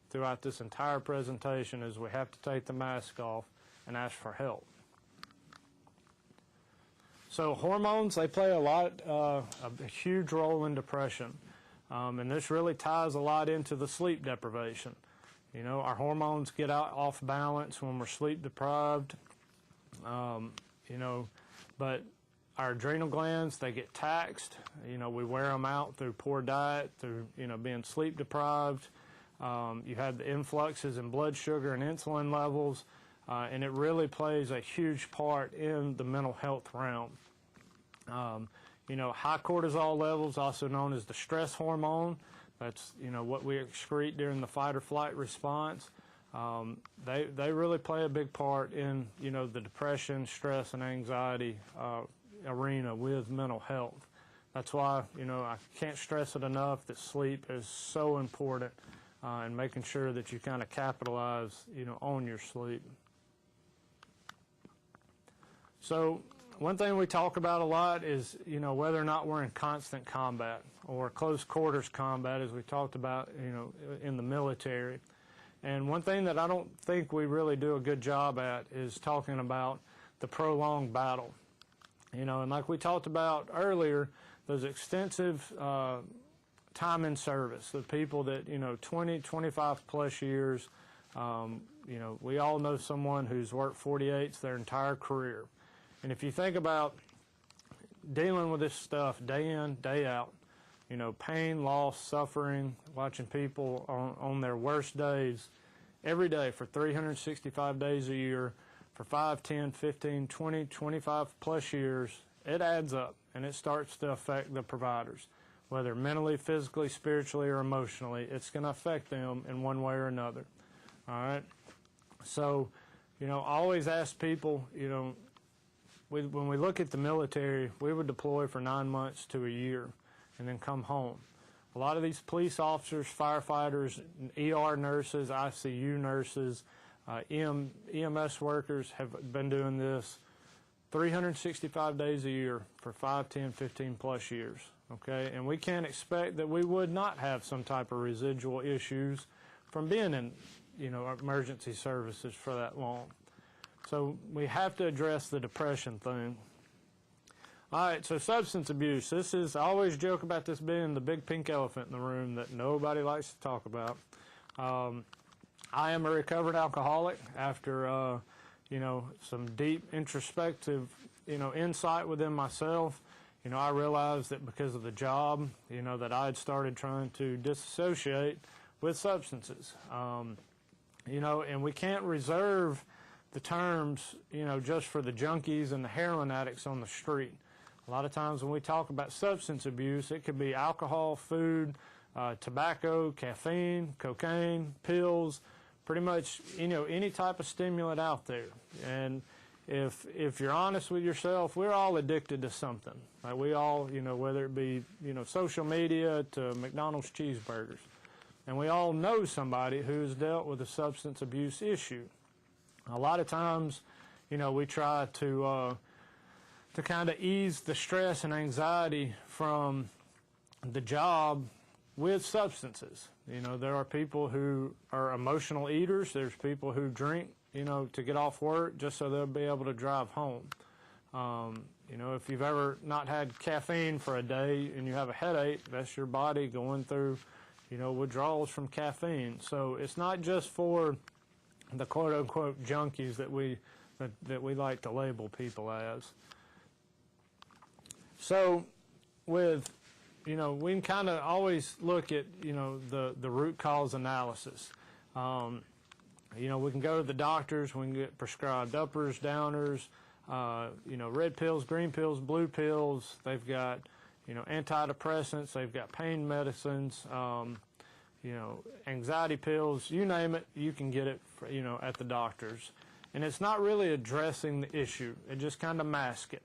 throughout this entire presentation is we have to take the mask off and ask for help. So hormones, they play a huge role in depression. And this really ties a lot into the sleep deprivation. Our hormones get off balance when we're sleep deprived. But our adrenal glands, they get taxed. We wear them out through poor diet, through, being sleep deprived. You have the influxes in blood sugar and insulin levels, and it really plays a huge part in the mental health realm. High cortisol levels, also known as the stress hormone, that's, what we excrete during the fight or flight response. They really play a big part in, the depression, stress, and anxiety arena with mental health. That's why, I can't stress it enough that sleep is so important and making sure that you kind of capitalize, on your sleep. So one thing we talk about a lot is, whether or not we're in constant combat or close quarters combat, as we talked about, in the military. And one thing that I don't think we really do a good job at is talking about the prolonged battle. And like we talked about earlier, those extensive time in service, the people that, 20, 25 plus years, we all know someone who's worked 48s their entire career. And if you think about dealing with this stuff day in, day out, pain, loss, suffering, watching people on their worst days every day for 365 days a year for 5, 10, 15, 20, 25 plus years, it adds up and it starts to affect the providers. Whether mentally, physically, spiritually, or emotionally, it's going to affect them in one way or another. All right? So, I always ask people, when we look at the military, we would deploy for 9 months to a year and then come home. A lot of these police officers, firefighters, ER nurses, ICU nurses, EMS workers have been doing this 365 days a year for 5, 10, 15 plus years, okay? And we can't expect that we would not have some type of residual issues from being in, emergency services for that long. So we have to address the depression thing. All right, so substance abuse. I always joke about this being the big pink elephant in the room that nobody likes to talk about. I am a recovered alcoholic after, some deep introspective, insight within myself. I realized that because of the job, that I had started trying to disassociate with substances. And we can't reserve the terms, just for the junkies and the heroin addicts on the street. A lot of times when we talk about substance abuse, it could be alcohol, food, tobacco, caffeine, cocaine, pills, pretty much, any type of stimulant out there. And, if you're honest with yourself, we're all addicted to something. Like we all, you know, whether it be, you know, social media to McDonald's cheeseburgers. And we all know somebody who's dealt with a substance abuse issue. A lot of times, you know, we try to kind of ease the stress and anxiety from the job with substances. You know, there are people who are emotional eaters. There's people who drink, you know, to get off work just so they'll be able to drive home. You know, if you've ever not had caffeine for a day and you have a headache, that's your body going through, you know, withdrawals from caffeine. So it's not just for the quote-unquote junkies that we like to label people as. So with, you know, we can kind of always look at, you know, the root cause analysis. You know, we can go to the doctors, we can get prescribed uppers, downers, you know, red pills, green pills, blue pills. They've got, you know, antidepressants, they've got pain medicines, you know, anxiety pills, you name it, you can get it, you know, at the doctors. And it's not really addressing the issue, it just kind of masks it.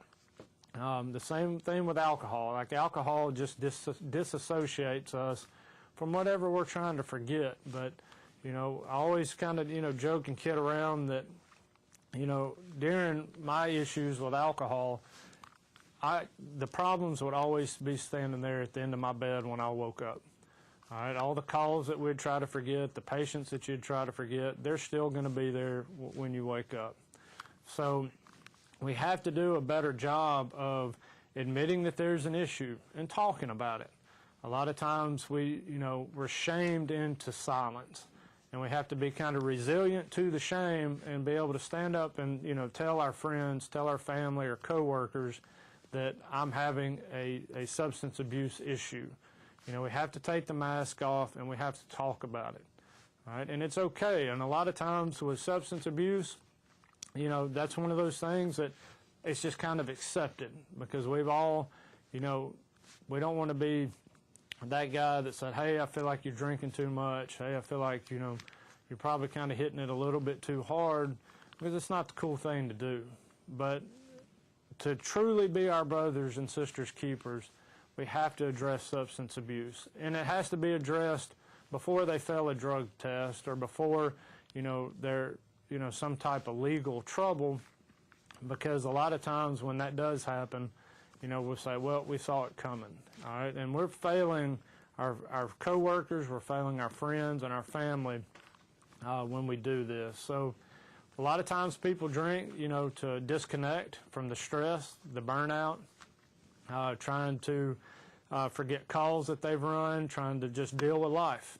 The same thing with alcohol. Like alcohol just disassociates us from whatever we're trying to forget. But, you know, I always kind of, you know, joke and kid around that, you know, during my issues with alcohol, the problems would always be standing there at the end of my bed when I woke up. All right, all the calls that we'd try to forget, the patients that you'd try to forget, they're still going to be there when you wake up. So we have to do a better job of admitting that there's an issue and talking about it. A lot of times we're shamed into silence, and we have to be kind of resilient to the shame and be able to stand up and, you know, tell our friends, tell our family or coworkers that I'm having a substance abuse issue. You know, we have to take the mask off and we have to talk about it. All right? And it's okay. And a lot of times with substance abuse, you know, that's one of those things that it's just kind of accepted because we've all, you know, we don't want to be that guy that said, hey, I feel like you're drinking too much. Hey, I feel like, you know, you're probably kind of hitting it a little bit too hard, because it's not the cool thing to do. But to truly be our brothers and sisters keepers, we have to address substance abuse. And it has to be addressed before they fail a drug test or before, you know, they're, you know, some type of legal trouble, because a lot of times when that does happen, you know, we'll say, well, we saw it coming, all right? And we're failing our coworkers, we're failing our friends and our family when we do this. So a lot of times people drink, you know, to disconnect from the stress, the burnout, trying to forget calls that they've run, trying to just deal with life.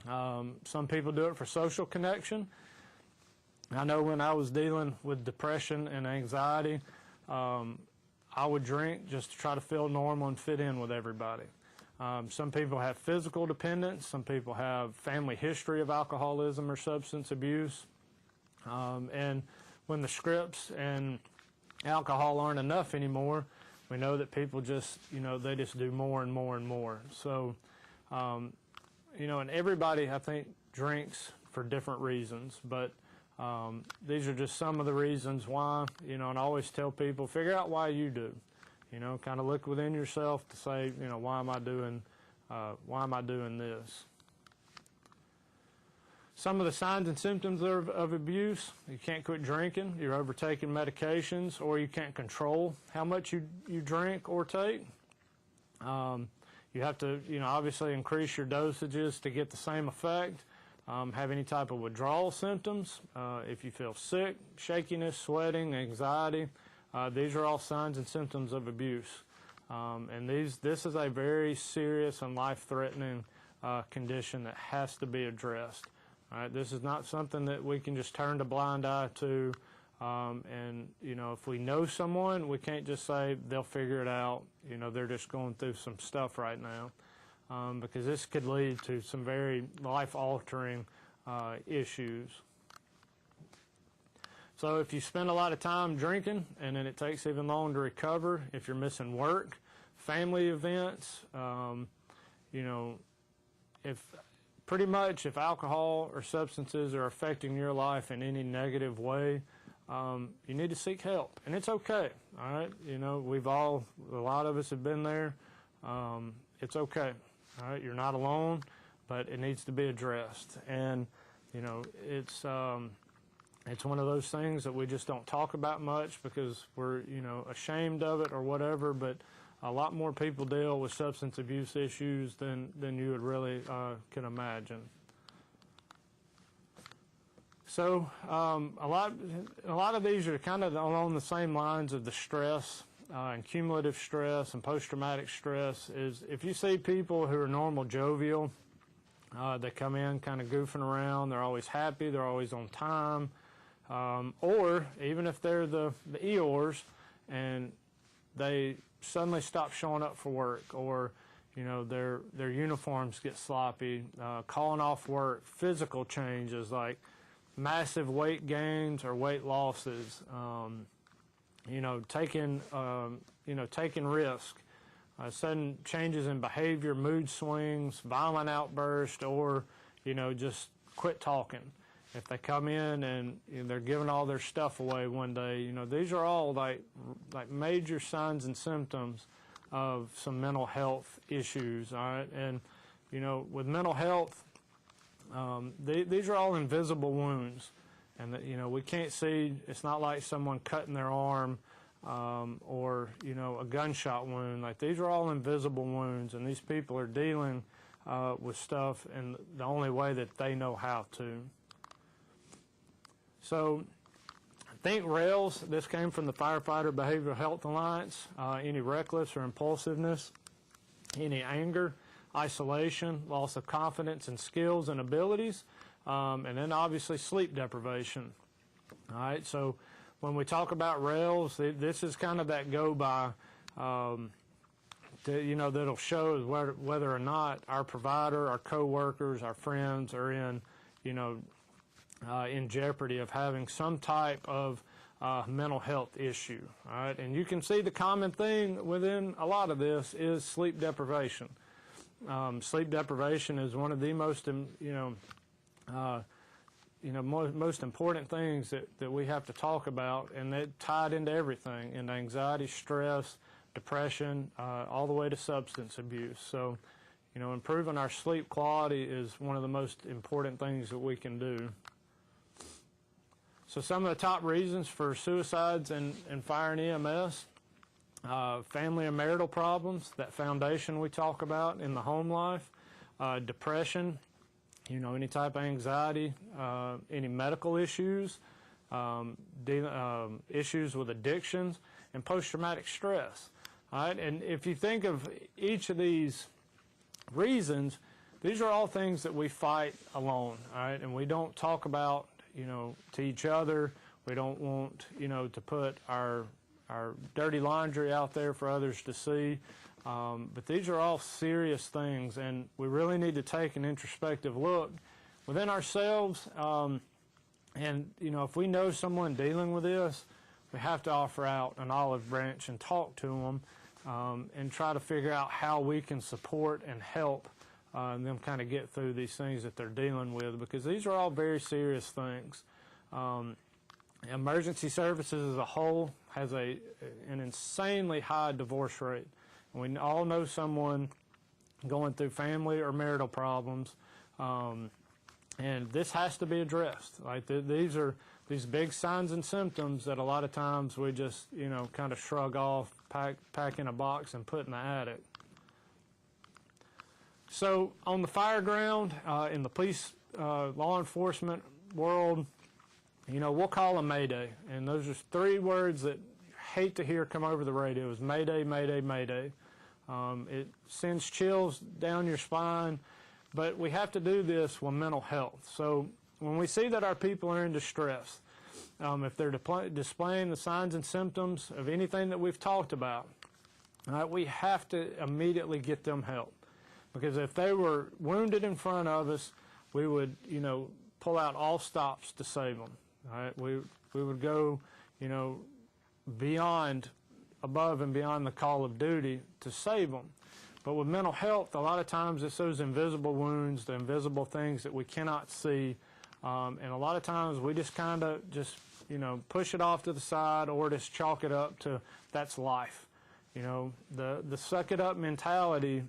Some people do it for social connection. I know when I was dealing with depression and anxiety, I would drink just to try to feel normal and fit in with everybody. Some people have physical dependence. Some people have family history of alcoholism or substance abuse. And when the scripts and alcohol aren't enough anymore, we know that people just, you know, they just do more and more and more. So, you know, and everybody, I think, drinks for different reasons, but these are just some of the reasons why, you know, and I always tell people, figure out why you do. You know, kind of look within yourself to say, you know, why am I doing this? Some of the signs and symptoms of abuse: you can't quit drinking, you're overtaking medications, or you can't control how much you drink or take. You have to, you know, obviously increase your dosages to get the same effect. Have any type of withdrawal symptoms. If you feel sick, shakiness, sweating, anxiety, these are all signs and symptoms of abuse. And this is a very serious and life-threatening condition that has to be addressed. All right, this is not something that we can just turn a blind eye to. And, you know, if we know someone, we can't just say they'll figure it out. You know, they're just going through some stuff right now. Because this could lead to some very life-altering issues. So if you spend a lot of time drinking and then it takes even longer to recover, if you're missing work, family events, you know, if alcohol or substances are affecting your life in any negative way, you need to seek help, and it's okay. All right, you know, a lot of us have been there. It's okay. All right, you're not alone, but it needs to be addressed. And you know, it's one of those things that we just don't talk about much because we're, you know, ashamed of it or whatever. But a lot more people deal with substance abuse issues than you would really can imagine. So a lot of these are kind of along the same lines of the stress and cumulative stress and post-traumatic stress. Is if you see people who are normal, jovial, they come in kind of goofing around, they're always happy, they're always on time, or even if they're the Eeyores and they suddenly stop showing up for work, or you know, their uniforms get sloppy, calling off work, physical changes like massive weight gains or weight losses, you know, taking risk, sudden changes in behavior, mood swings, violent outbursts, or, you know, just quit talking. If they come in and you know, they're giving all their stuff away one day, you know, these are all like major signs and symptoms of some mental health issues, all right? And, you know, with mental health, these are all invisible wounds, and that, you know, we can't see. It's not like someone cutting their arm or, you know, a gunshot wound. Like, these are all invisible wounds, and these people are dealing with stuff in the only way that they know how to. So think RAILS. This came from the Firefighter Behavioral Health Alliance. Any reckless or impulsiveness, any anger, isolation, loss of confidence in skills and abilities, and then obviously sleep deprivation. All right, so when we talk about RAILS, this is kind of that go-by, you know, that'll show whether or not our provider, our co-workers, our friends are in, you know, in jeopardy of having some type of mental health issue. All right, and you can see the common thing within a lot of this is sleep deprivation. Sleep deprivation is one of the most, most important things that we have to talk about, and it tied into everything, into anxiety, stress, depression, all the way to substance abuse. So, you know, improving our sleep quality is one of the most important things that we can do. So some of the top reasons for suicides and fire and EMS. Family and marital problems, that foundation we talk about in the home life, depression, you know, any type of anxiety, any medical issues, issues with addictions, and post-traumatic stress. All right, and if you think of each of these reasons, these are all things that we fight alone, all right, and we don't talk about, you know, to each other. We don't want, you know, to put our dirty laundry out there for others to see. But these are all serious things, and we really need to take an introspective look within ourselves. And, you know, if we know someone dealing with this, we have to offer out an olive branch and talk to them and try to figure out how we can support and help them kind of get through these things that they're dealing with, because these are all very serious things. Emergency services as a whole has an insanely high divorce rate. And we all know someone going through family or marital problems, and this has to be addressed. Like these are these big signs and symptoms that a lot of times we just, you know, kind of shrug off, pack in a box and put in the attic. So on the fire ground, in the police, law enforcement world, you know, we'll call them Mayday. And those are three words that you hate to hear come over the radio is Mayday, Mayday, Mayday. It sends chills down your spine, but we have to do this with mental health. So when we see that our people are in distress, if they're displaying the signs and symptoms of anything that we've talked about, we have to immediately get them help. Because if they were wounded in front of us, we would, you know, pull out all stops to save them. All right? We would go, you know, above and beyond the call of duty to save them. But with mental health, a lot of times it's those invisible wounds, the invisible things that we cannot see, and a lot of times we just kind of just push it off to the side or just chalk it up to that's life. The suck it up mentality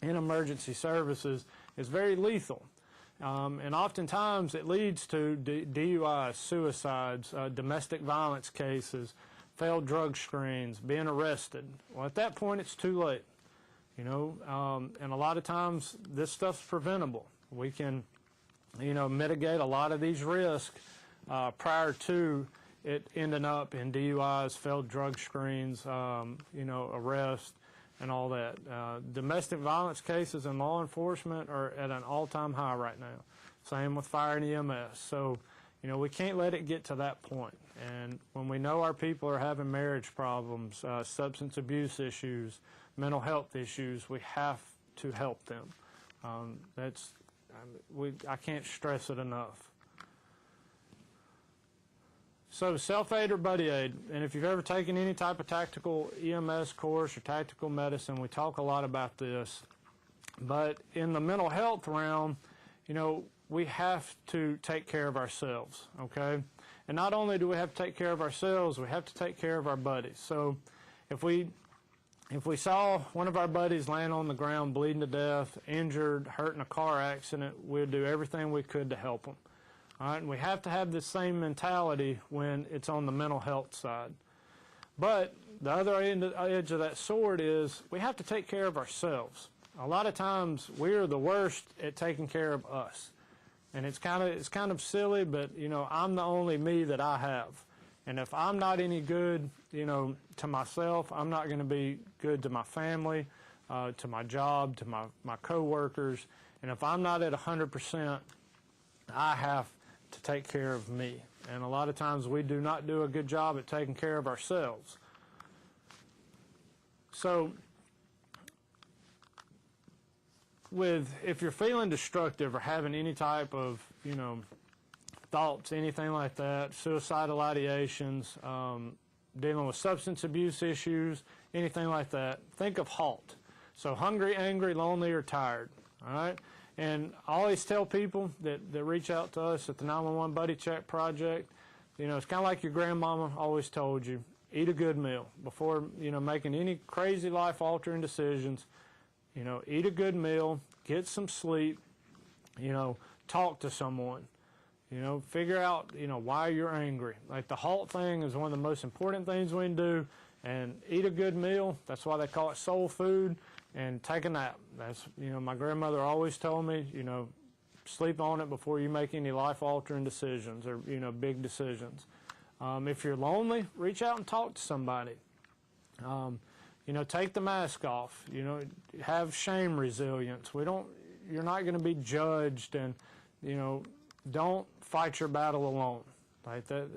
in emergency services is very lethal. And oftentimes it leads to DUIs, suicides, domestic violence cases, failed drug screens, being arrested. Well, at that point, it's too late. And a lot of times this stuff's preventable. We can, mitigate a lot of these risks prior to it ending up in DUIs, failed drug screens, arrest, and all that. Domestic violence cases in law enforcement are at an all-time high right now. Same with fire and EMS. So, we can't let it get to that point. And when we know our people are having marriage problems, substance abuse issues, mental health issues, we have to help them. I can't stress it enough. So self-aid or buddy aid, and if you've ever taken any type of tactical EMS course or tactical medicine, we talk a lot about this. But in the mental health realm, we have to take care of ourselves, okay? And not only do we have to take care of ourselves, we have to take care of our buddies. So if we saw one of our buddies laying on the ground bleeding to death, injured, hurt in a car accident, we'd do everything we could to help them. All right, and we have to have the same mentality when it's on the mental health side. But the other edge of that sword is we have to take care of ourselves. A lot of times we're the worst at taking care of us. And it's kind of silly, but I'm the only me that I have. And if I'm not any good, to myself, I'm not going to be good to my family, to my job, to my coworkers. And if I'm not at 100%, I have to take care of me. And a lot of times we do not do a good job at taking care of ourselves. So if you're feeling destructive or having any type of, thoughts, anything like that, suicidal ideations, dealing with substance abuse issues, anything like that, think of HALT. So hungry, angry, lonely, or tired, all right? And I always tell people that reach out to us at the 911 Buddy Check Project, it's kind of like your grandmama always told you, eat a good meal. Before, making any crazy life-altering decisions, eat a good meal, get some sleep, talk to someone. Figure out, why you're angry. Like the HALT thing is one of the most important things we can do. And eat a good meal. That's why they call it soul food. And take a nap. That's, my grandmother always told me, sleep on it before you make any life-altering decisions or, big decisions. If you're lonely, reach out and talk to somebody. Take the mask off. Have shame resilience. You're not going to be judged, and, don't fight your battle alone. Like that,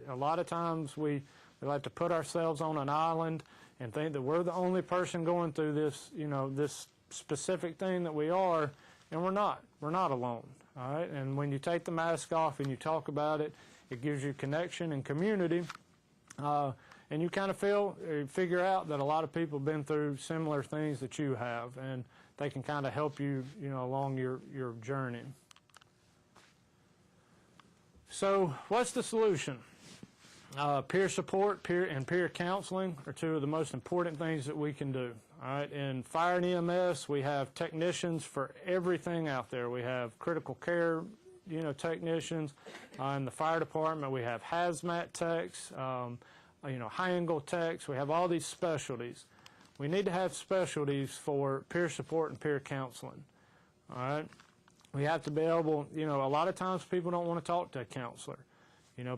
a lot of times we like to put ourselves on an island and think that we're the only person going through this, this specific thing that we are, and we're not. We're not alone, all right? And when you take the mask off and you talk about it, it gives you connection and community, and you kind of figure out that a lot of people have been through similar things that you have, and they can kind of help you, along your journey. So what's the solution? Peer support, peer counseling are two of the most important things that we can do. All right, in fire and EMS, we have technicians for everything out there. We have critical care, technicians. In the fire department, we have hazmat techs, high-angle techs. We have all these specialties. We need to have specialties for peer support and peer counseling. All right, we have to be able. A lot of times people don't want to talk to a counselor.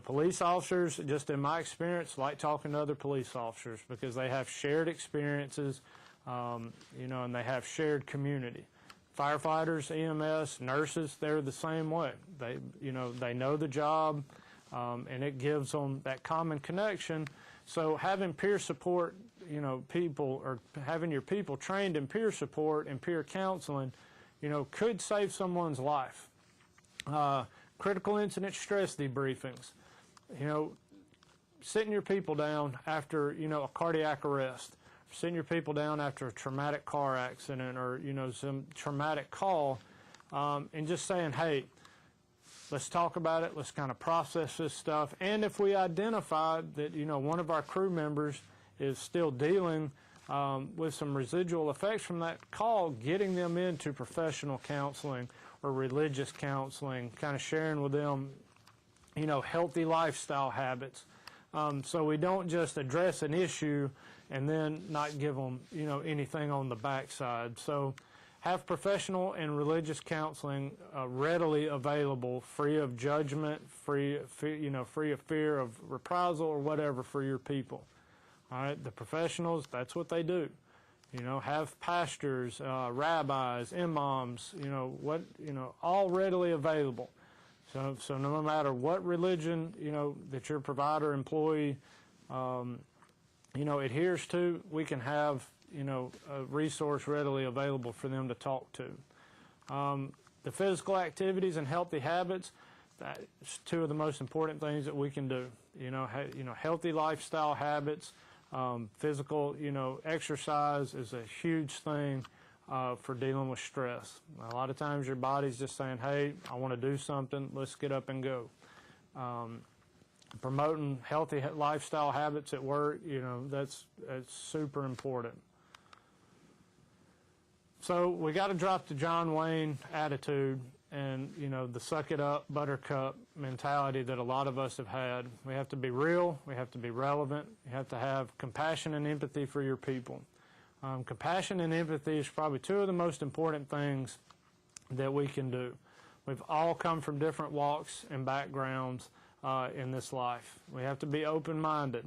Police officers, just in my experience, like talking to other police officers because they have shared experiences, and they have shared community. Firefighters, EMS, nurses, they're the same way. They know the job, and it gives them that common connection. So having peer support, people, or having your people trained in peer support and peer counseling, could save someone's life. Critical incident stress debriefings. Sitting your people down after, a cardiac arrest, sitting your people down after a traumatic car accident or, some traumatic call, and just saying, hey, let's talk about it, let's kind of process this stuff. And if we identify that, one of our crew members is still dealing with some residual effects from that call, getting them into professional counseling or religious counseling, kind of sharing with them, healthy lifestyle habits. So we don't just address an issue and then not give them, anything on the backside. So have professional and religious counseling readily available, free of judgment, free of fear of reprisal or whatever for your people. All right, the professionals, that's what they do. Have pastors, rabbis, imams, all readily available. So no matter what religion, that your provider, employee, adheres to, we can have, a resource readily available for them to talk to. The physical activities and healthy habits, that's two of the most important things that we can do. Healthy lifestyle habits, physical, exercise is a huge thing for dealing with stress. A lot of times your body's just saying, hey, I want to do something, let's get up and go. Promoting healthy lifestyle habits at work, that's super important. So we got to drop the John Wayne attitude and, the suck it up, buttercup mentality that a lot of us have had. We have to be real, we have to be relevant, you have to have compassion and empathy for your people. Compassion and empathy is probably two of the most important things that we can do. We've all come from different walks and backgrounds in this life. We have to be open-minded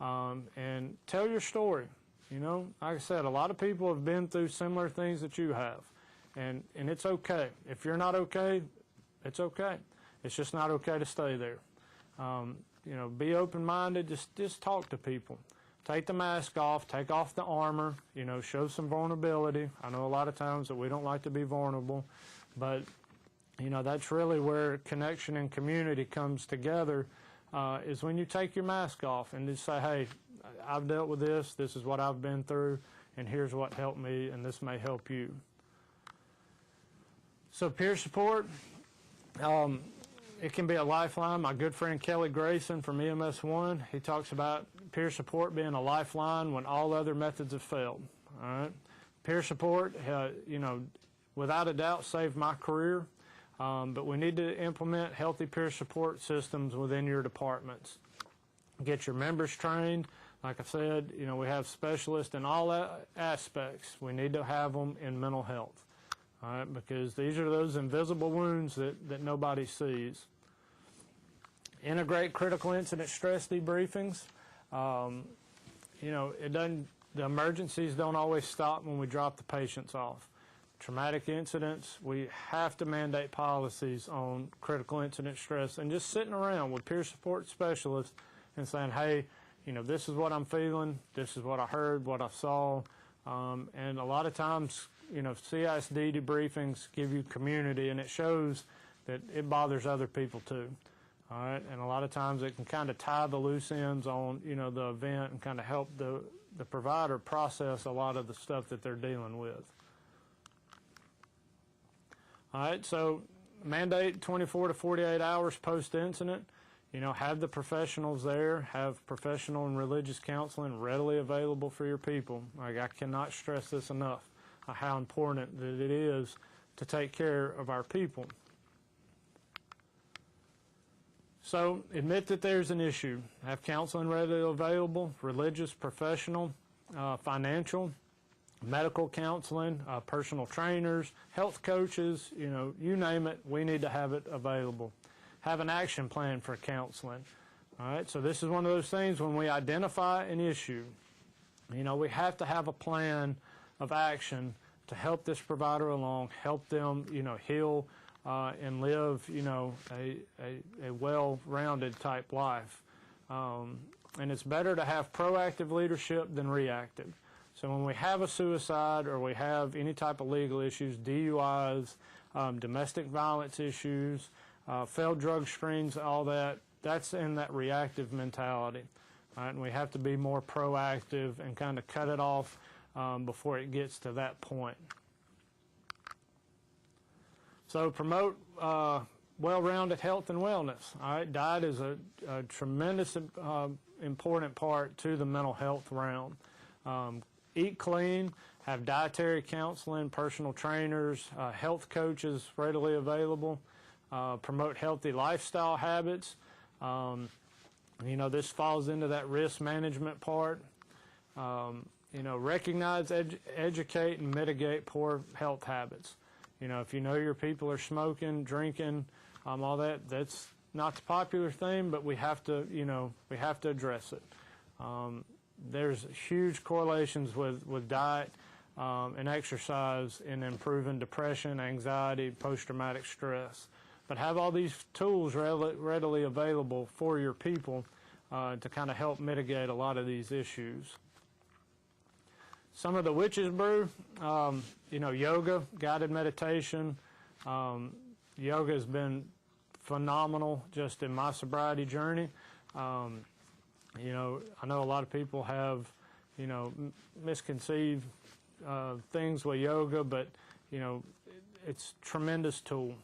and tell your story. Like I said, a lot of people have been through similar things that you have, and it's okay. If you're not okay, it's okay. It's just not okay to stay there. Be open-minded. Just talk to people. Take the mask off, take off the armor, show some vulnerability. I know a lot of times that we don't like to be vulnerable, but, that's really where connection and community comes together, is when you take your mask off and just say, hey, I've dealt with this, this is what I've been through, and here's what helped me, and this may help you. So peer support, it can be a lifeline. My good friend Kelly Grayson from EMS1, he talks about peer support being a lifeline when all other methods have failed. All right, peer support, without a doubt saved my career, but we need to implement healthy peer support systems within your departments. Get your members trained. Like I said, we have specialists in all aspects. We need to have them in mental health. All right, because these are those invisible wounds that nobody sees. Integrate critical incident stress debriefings. The emergencies don't always stop when we drop the patients off. Traumatic incidents, we have to mandate policies on critical incident stress, and just sitting around with peer support specialists and saying, hey, this is what I'm feeling, this is what I heard, what I saw, and a lot of times, CISD debriefings give you community, and it shows that it bothers other people too. All right, and a lot of times it can kind of tie the loose ends on, the event and kind of help the provider process a lot of the stuff that they're dealing with. All right, so mandate 24 to 48 hours post-incident. Have the professionals there, have professional and religious counseling readily available for your people. Like, I cannot stress this enough, how important that it is to take care of our people. So admit that there's an issue. Have counseling readily available, religious, professional, financial, medical counseling, personal trainers, health coaches, you name it, we need to have it available. Have an action plan for counseling. All right, so this is one of those things when we identify an issue, we have to have a plan of action to help this provider along, help them, heal and live, a well-rounded type life. And it's better to have proactive leadership than reactive. So when we have a suicide or we have any type of legal issues, DUIs, domestic violence issues, failed drug screens, all that, that's in that reactive mentality. All right, and we have to be more proactive and kind of cut it off before it gets to that point. So promote well-rounded health and wellness. All right, diet is a tremendous important part to the mental health realm. Eat clean, have dietary counseling, personal trainers, health coaches readily available, promote healthy lifestyle habits. You know, this falls into that risk management part. You know, recognize, educate, and mitigate poor health habits. You know, if you know your people are smoking, drinking, all that, that's not the popular thing, but we have to, you know, we have to address it. There's huge correlations with diet and exercise in improving depression, anxiety, post-traumatic stress. But have all these tools readily available for your people to kind of help mitigate a lot of these issues. Some of the witches brew, you know, yoga, guided meditation. Yoga has been phenomenal just in my sobriety journey. You know, I know a lot of people have, you know, misconceived things with yoga, but, you know, it's a tremendous tool.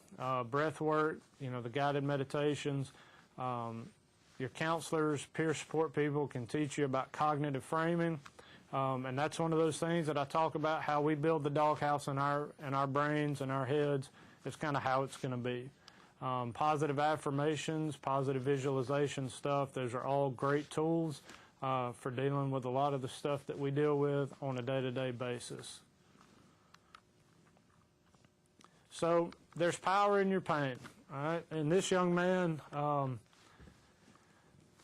Breath work, you know, the guided meditations. Your counselors, peer support people can teach you about cognitive framing. And that's one of those things that I talk about, how we build the doghouse in our brains and our heads. It's kind of how it's going to be. Positive affirmations, positive visualization stuff, those are all great tools for dealing with a lot of the stuff that we deal with on a day-to-day basis. So there's power in your pain, all right? And this young man,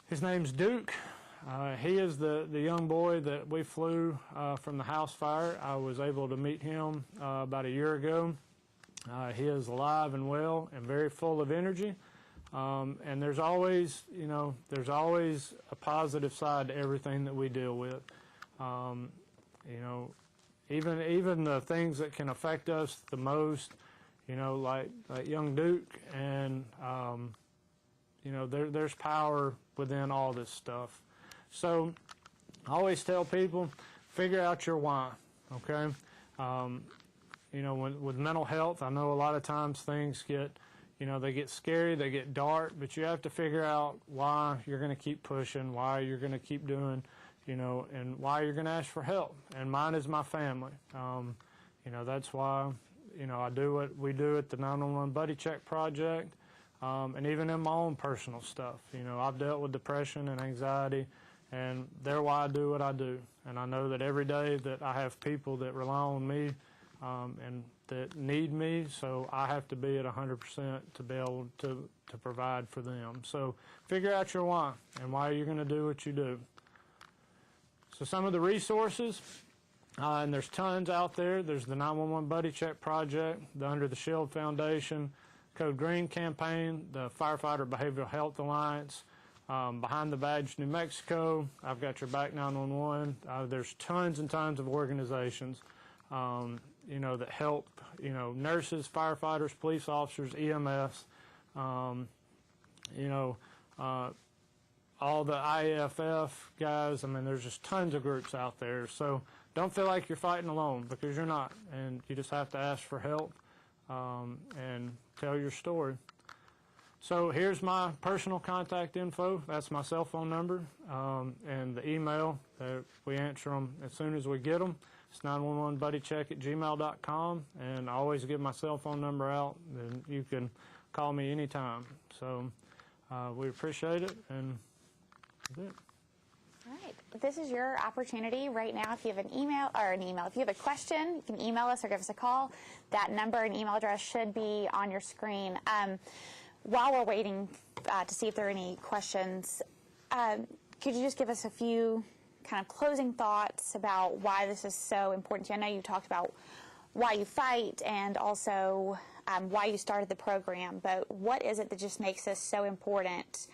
his name's Duke. He is the young boy that we flew from the house fire. I was able to meet him about a year ago. He is alive and well and very full of energy. And there's always, you know, there's always a positive side to everything that we deal with. You know, even the things that can affect us the most, you know, like young Duke, and you know, there's power within all this stuff. So I always tell people, figure out your why, okay? You know, with mental health, I know a lot of times things get, you know, they get scary, they get dark, but you have to figure out why you're going to keep pushing, why you're going to keep doing, you know, and why you're going to ask for help. And mine is my family. You know, that's why, you know, I do what we do at the 911 Buddy Check Project, and even in my own personal stuff. You know, I've dealt with depression and anxiety, and they're why I do what I do. And I know that every day that I have people that rely on me and that need me, so I have to be at 100% to be able to provide for them. So figure out your why and why you're going to do what you do. So some of the resources, and there's tons out there. There's the 911 Buddy Check Project, the Under the Shield Foundation, Code Green campaign, the Firefighter Behavioral Health Alliance, Behind the Badge New Mexico, I've Got Your Back 911. There's tons and tons of organizations, you know, that help, you know, nurses, firefighters, police officers, EMS, you know, all the IAFF guys. I mean, there's just tons of groups out there. So don't feel like you're fighting alone, because you're not. And you just have to ask for help and tell your story. So here's my personal contact info. That's my cell phone number, and the email. We answer them as soon as we get them. It's 911buddycheck@gmail.com, and I always give my cell phone number out, and you can call me anytime. So we appreciate it, and that's it. All right. This is your opportunity right now. If you have if you have a question, you can email us or give us a call. That number and email address should be on your screen. While we're waiting to see if there are any questions, could you just give us a few kind of closing thoughts about why this is so important to you? I know you talked about why you fight and also why you started the program, but what is it that just makes this so important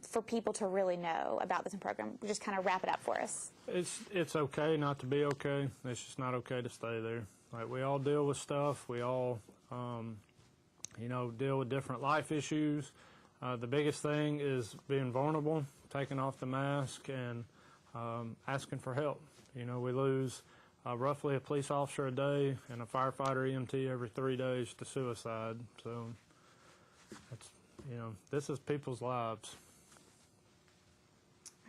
for people to really know about this program? Just kind of wrap it up for us. It's okay not to be okay. It's just not okay to stay there. Like, we all deal with stuff. We all you know, deal with different life issues. The biggest thing is being vulnerable, taking off the mask, and asking for help. You know, we lose roughly a police officer a day and a firefighter EMT every 3 days to suicide. So This is people's lives.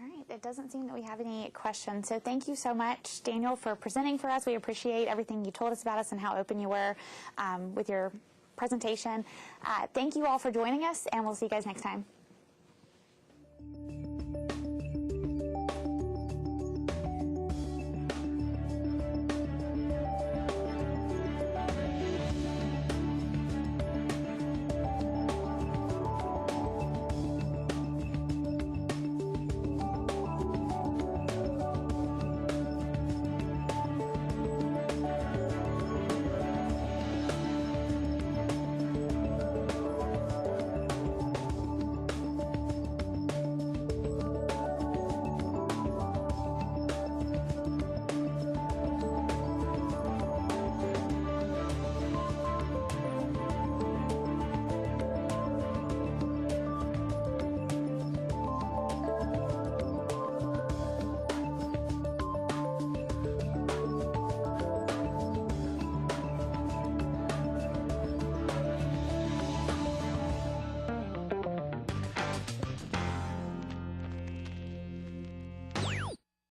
All right, it doesn't seem that we have any questions. So thank you so much, Daniel, for presenting for us. We appreciate everything you told us about us and how open you were with your presentation. Thank you all for joining us, and we'll see you guys next time.